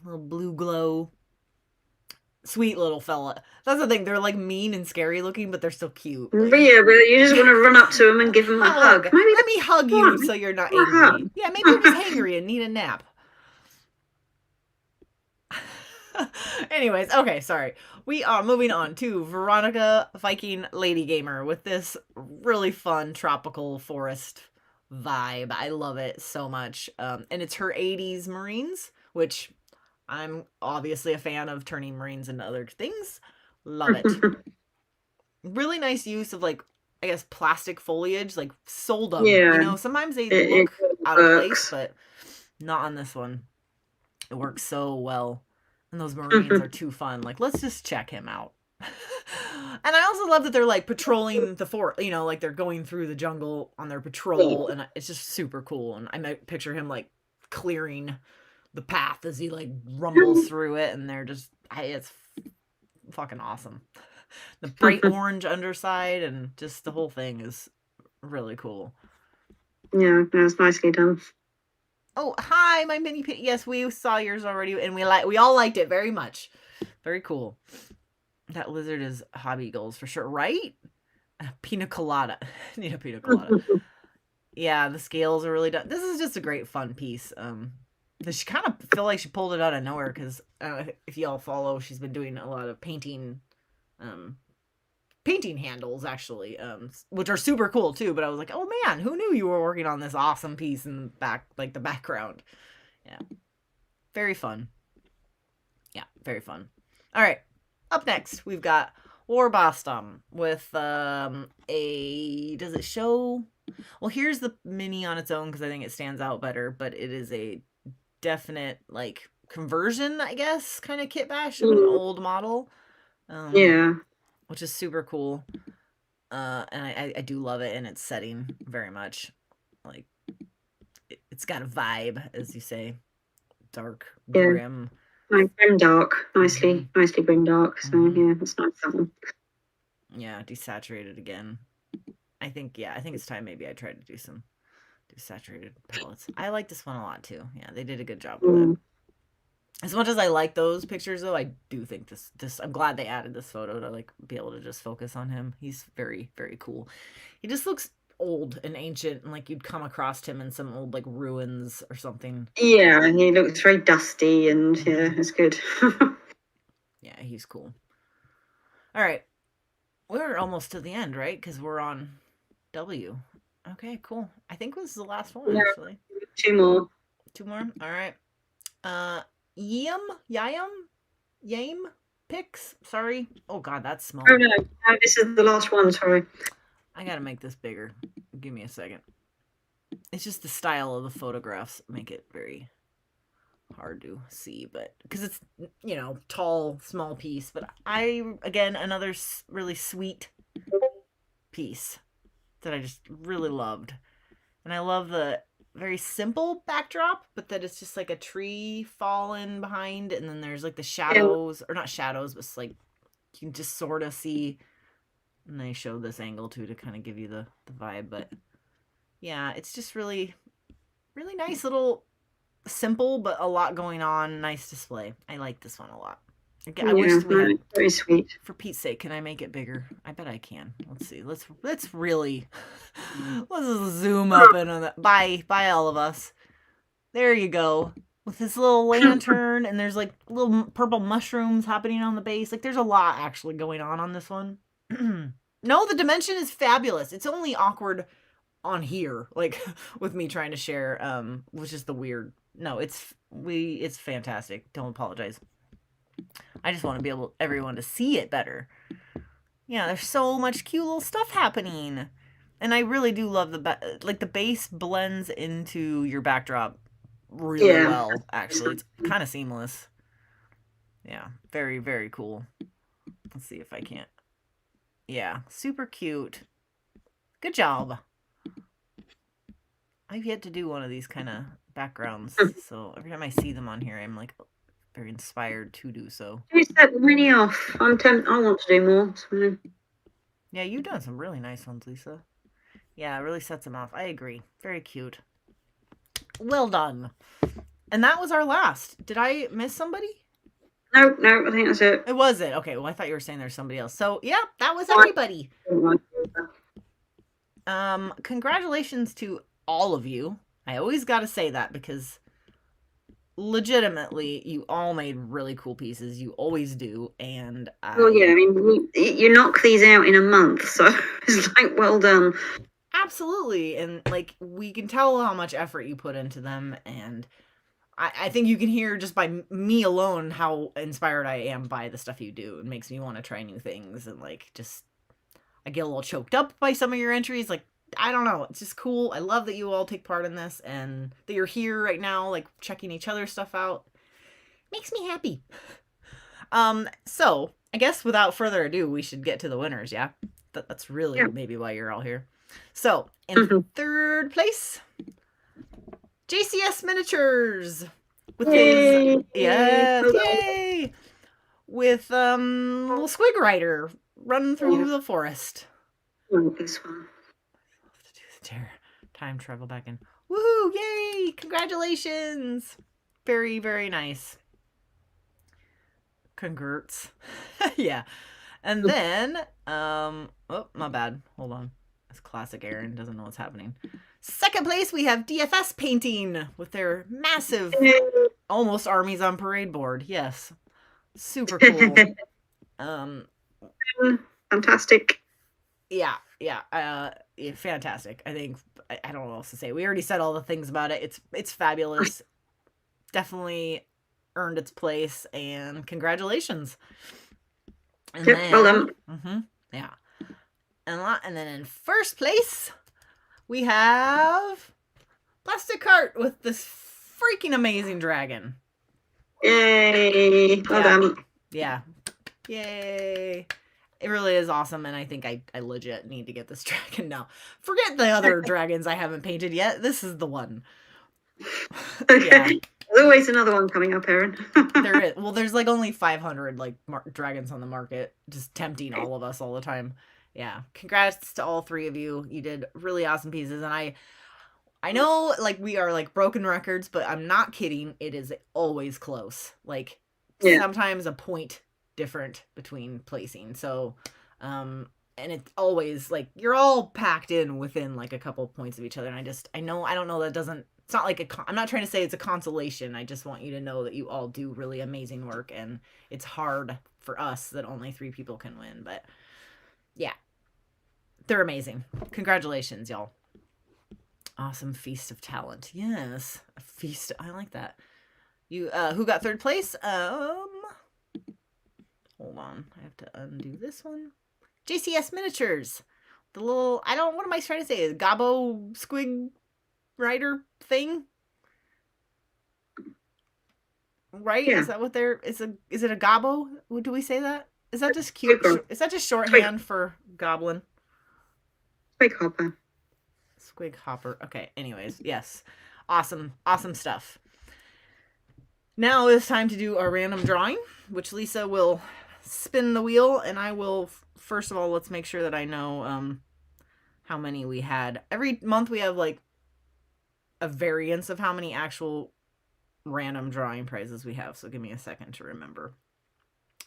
little blue glow. Sweet little fella. That's the thing. They're like mean and scary looking, but they're still cute. Like, yeah, but you just want to run up to them and give them a hug. Maybe let me hug you so you're not angry. Yeah, maybe you're just hangry and need a nap. Anyways, okay, sorry. We are moving on to Veronica Viking Lady Gamer with this really fun tropical forest vibe. I love it so much. And it's her 80s Marines, which I'm obviously a fan of turning Marines into other things. Love it. Really nice use of, like, I guess, plastic foliage, like soldum. Yeah. Sometimes they look out of place, but not on this one. It works so well. And those Marines are too fun. Like, let's just check him out. And I also love that they're, like, patrolling the fort. Like, they're going through the jungle on their patrol. And it's just super cool. And I might picture him, like, clearing the path as he, like, rumbles through it. And they're just... it's fucking awesome. The bright orange underside and just the whole thing is really cool. Yeah, that's nicely done. Oh, hi, my mini pig. Yes, we saw yours already, and we all liked it very much. Very cool. That lizard is hobby goals for sure, right? Pina colada. Need a pina colada. Yeah, the scales are really done. This is just a great fun piece. She kind of feel like she pulled it out of nowhere because if y'all follow, she's been doing a lot of painting handles actually, which are super cool too. But I was like, oh man, who knew you were working on this awesome piece in the back, like the background? Yeah, very fun. Yeah, very fun. All right, up next we've got Warbostom with does it show Well, here's the mini on its own because I think it stands out better, but it is a definite like conversion, I guess, kind of kit bash of an old model. Yeah. Which is super cool. And I do love it in its setting very much. Like it's got a vibe, as you say, dark, grim. Like grim dark, nicely grim dark. So yeah, it's nice that one. Yeah, desaturated again. I think it's time maybe I try to do some desaturated palettes. I like this one a lot too. Yeah, they did a good job with it. As much as I like those pictures though, I do think this I'm glad they added this photo to like be able to just focus on him. He's very, very cool. He just looks old and ancient and like you'd come across him in some old like ruins or something. Yeah, and he looks very dusty and yeah, it's good. Yeah, he's cool. All right. We're almost to the end, right? Because we're on W. Okay, cool. I think this is the last one, actually. 2 more. 2 more? All right. Yam picks. Sorry. Oh, God, that's small. Oh, no, this is the last one, sorry. I got to make this bigger. Give me a second. It's just the style of the photographs make it very hard to see, but because it's, you know, tall, small piece, but again, another really sweet piece that I just really loved. And I love the very simple backdrop, but that it's just like a tree fallen behind, and then there's like the shadows, or not shadows, but it's like you can just sort of see, and they show this angle too to kind of give you the vibe. But yeah, it's just really, really nice little, simple, but a lot going on, nice display. I like this one a lot. I wish we had, very sweet. For Pete's sake, can I make it bigger? I bet I can. Let's see. Let's really let's zoom up into that. Bye all of us. There you go. With this little lantern, and there's like little purple mushrooms happening on the base. Like there's a lot actually going on this one. No, the dimension is fabulous. It's only awkward on here, like with me trying to share, which is the weird. No, it's fantastic. Don't apologize. I just want to be able everyone to see it better. Yeah, there's so much cute little stuff happening. And I really do love the base blends into your backdrop really well, actually. It's kind of seamless. Yeah, very, very cool. Let's see if I can't. Yeah, super cute. Good job. I've yet to do one of these kind of backgrounds, so every time I see them on here, I'm like very inspired to do so. You set many off. I want to do more. So. Yeah, you've done some really nice ones, Lisa. Yeah, it really sets them off. I agree. Very cute. Well done. And that was our last. Did I miss somebody? No, I think that's it. It was it. Okay, well, I thought you were saying there's somebody else. So, yeah, that was everybody. Congratulations to all of you. I always got to say that because legitimately, you all made really cool pieces. You always do. And well, yeah, I mean, you knock these out in a month, so it's like, well done. Absolutely. And like, we can tell how much effort you put into them. And I think you can hear just by me alone how inspired I am by the stuff you do. It makes me want to try new things. And like, just, I get a little choked up by some of your entries. Like, I don't know. It's just cool. I love that you all take part in this and that you're here right now, like checking each other's stuff out. Makes me happy. So I guess without further ado, we should get to the winners. Yeah. That's really maybe why you're all here. So in third place, JCS Miniatures with his, yay! With little Squig Rider running through the forest. This one. Time travel back in. Woohoo! Yay! Congratulations! Very, very nice. Congrats. Yeah. And then, oh, my bad. Hold on. That's classic Aaron. Doesn't know what's happening. Second place, we have DFS Painting with their massive, almost armies on parade board. Yes. Super cool. Fantastic. Yeah, fantastic. I think I don't know what else to say. We already said all the things about it. It's fabulous. Definitely earned its place, and congratulations. And well done. Yeah. And then in first place, we have Plastic Cart with this freaking amazing dragon. Yay! Well done. Yeah. Yay. It really is awesome, and I think I legit need to get this dragon now. Forget the other dragons I haven't painted yet. This is the one. Okay. Yeah. There's always another one coming up, Erin. There is. Well, there's like only 500 like dragons on the market, just tempting all of us all the time. Yeah. Congrats to all three of you. You did really awesome pieces, and I know like we are like broken records, but I'm not kidding. It is always close. Like sometimes a point different between placing. So, and it's always like you're all packed in within like a couple points of each other. And I don't know that doesn't. It's not like I'm not trying to say it's a consolation. I just want you to know that you all do really amazing work, and it's hard for us that only 3 people can win. But yeah, they're amazing. Congratulations, y'all. Awesome feast of talent. Yes, a feast. I like that. You who got 3rd place? Hold on. I have to undo this one. JCS Miniatures. The little what am I trying to say? Gobbo squig rider thing? Right? Yeah. Is that what is it a gobbo? Do we say that? Is that just cute? Is that just shorthand for goblin? Squig hopper. Squig hopper. Okay, anyways, yes. Awesome stuff. Now it's time to do our random drawing, which Lisa will spin the wheel, and I will, first of all, let's make sure that I know how many we had. Every month we have like a variance of how many actual random drawing prizes we have, so give me a second to remember.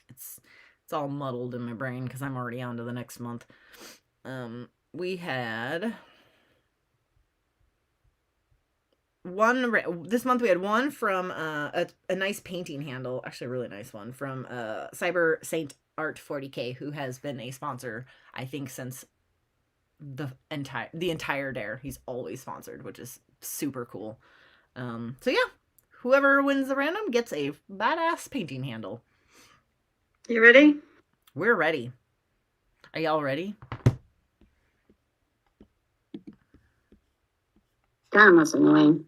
It's all muddled in my brain because I'm already on to the next month. We had this month we had one from a nice painting handle, actually a really nice one, from Cyber Saint Art 40K, who has been a sponsor, I think, since the entire dare. He's always sponsored, which is super cool. So yeah, whoever wins the random gets a badass painting handle. You ready? We're ready. Are y'all ready? Damn, that's annoying.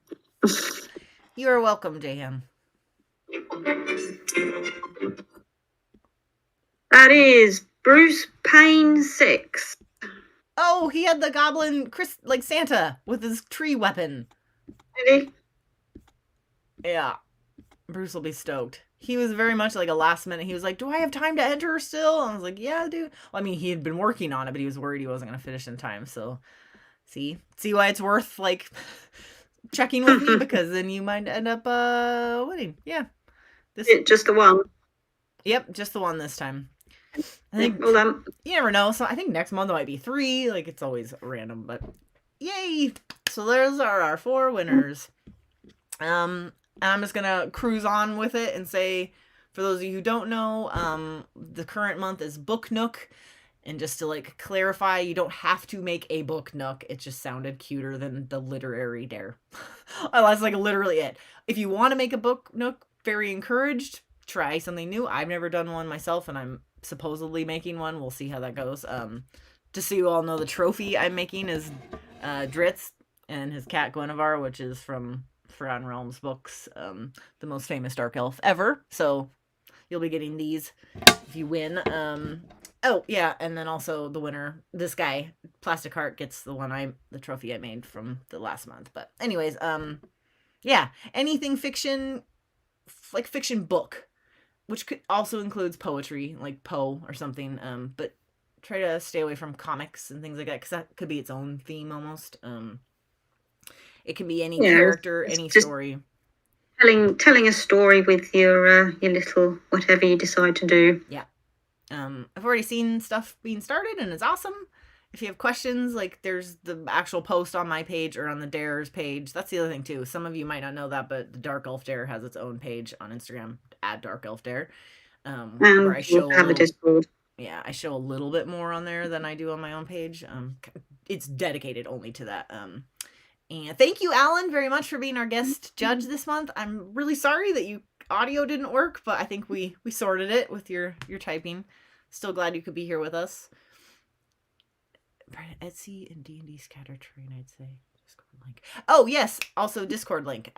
You are welcome, Jahan. That is Bruce Payne 6. Oh, he had the goblin like Santa with his tree weapon. Ready? Yeah. Bruce will be stoked. He was very much like a last minute. He was like, do I have time to enter still? And I was like, yeah, dude. Well, I mean, he had been working on it, but he was worried he wasn't going to finish in time. So see why it's worth like checking with me, because then you might end up winning. Yeah. Just the one. Yep, just the one this time. I think well done. You never know. So I think next month it might be 3. Like it's always random, but yay! So those are our 4 winners. And I'm just gonna cruise on with it and say, for those of you who don't know, the current month is Book Nook. And just to like clarify, you don't have to make a book nook. It just sounded cuter than the literary dare. That's like literally it. If you want to make a book nook, very encouraged. Try something new. I've never done one myself, and I'm supposedly making one. We'll see how that goes. Just so you all know, the trophy I'm making is Dritz and his cat Guinevere, which is from Forgotten Realms books, the most famous dark elf ever. So you'll be getting these if you win. Oh, yeah, and then also the winner, this guy, Plastic Heart, gets the trophy I made from the last month. But anyways, yeah, anything fiction, like fiction book, which also includes poetry, like Poe or something, but try to stay away from comics and things like that, because that could be its own theme almost. It can be any character, any story. Telling a story with your little whatever you decide to do. Yeah. I've already seen stuff being started, and it's awesome. If you have questions, like there's the actual post on my page or on the Dares page. That's the other thing too. Some of you might not know that, but the Dark Elf Dare has its own page on Instagram, @DarkElfDare, where I show have a Discord. Yeah, I show a little bit more on there than I do on my own page. It's dedicated only to that. And thank you, Alan, very much for being our guest judge this month. I'm really sorry that you audio didn't work, but I think we sorted it with your typing. Still glad you could be here with us. Etsy and D&D scatter train, I'd say. Discord link. Oh, yes. Also, Discord link.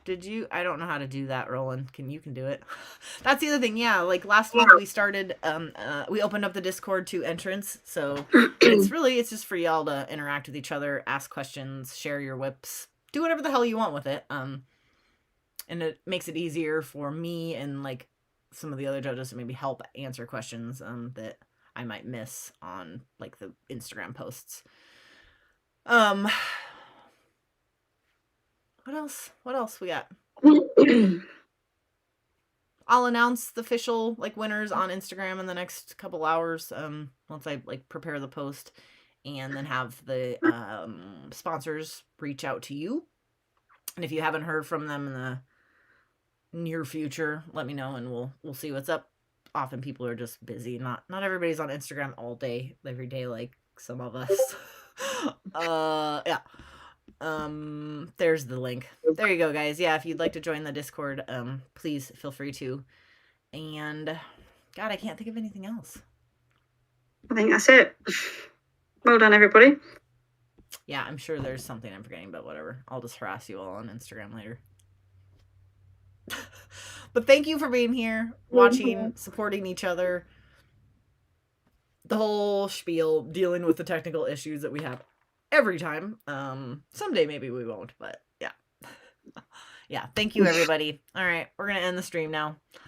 Did you? I don't know how to do that, Roland. You can do it. That's the other thing. Yeah, like last week we started, we opened up the Discord to entrants. So it's just for y'all to interact with each other, ask questions, share your whips, do whatever the hell you want with it. And it makes it easier for me and like some of the other judges to maybe help answer questions that I might miss on like the Instagram posts. What else we got? I'll announce the official like winners on Instagram in the next couple hours. Once I like prepare the post, and then have the sponsors reach out to you. And if you haven't heard from them in the near future, let me know, and we'll see what's up. Often people are just busy. Not everybody's on Instagram all day, every day, like some of us. Yeah. There's the link. There you go, guys. Yeah, if you'd like to join the Discord, please feel free to. And God, I can't think of anything else. I think that's it. Well done, everybody. Yeah, I'm sure there's something I'm forgetting, but whatever. I'll just harass you all on Instagram later. But thank you for being here, watching, supporting each other. The whole spiel, dealing with the technical issues that we have every time. Someday maybe we won't, but yeah. Yeah, thank you, everybody. All right, we're going to end the stream now.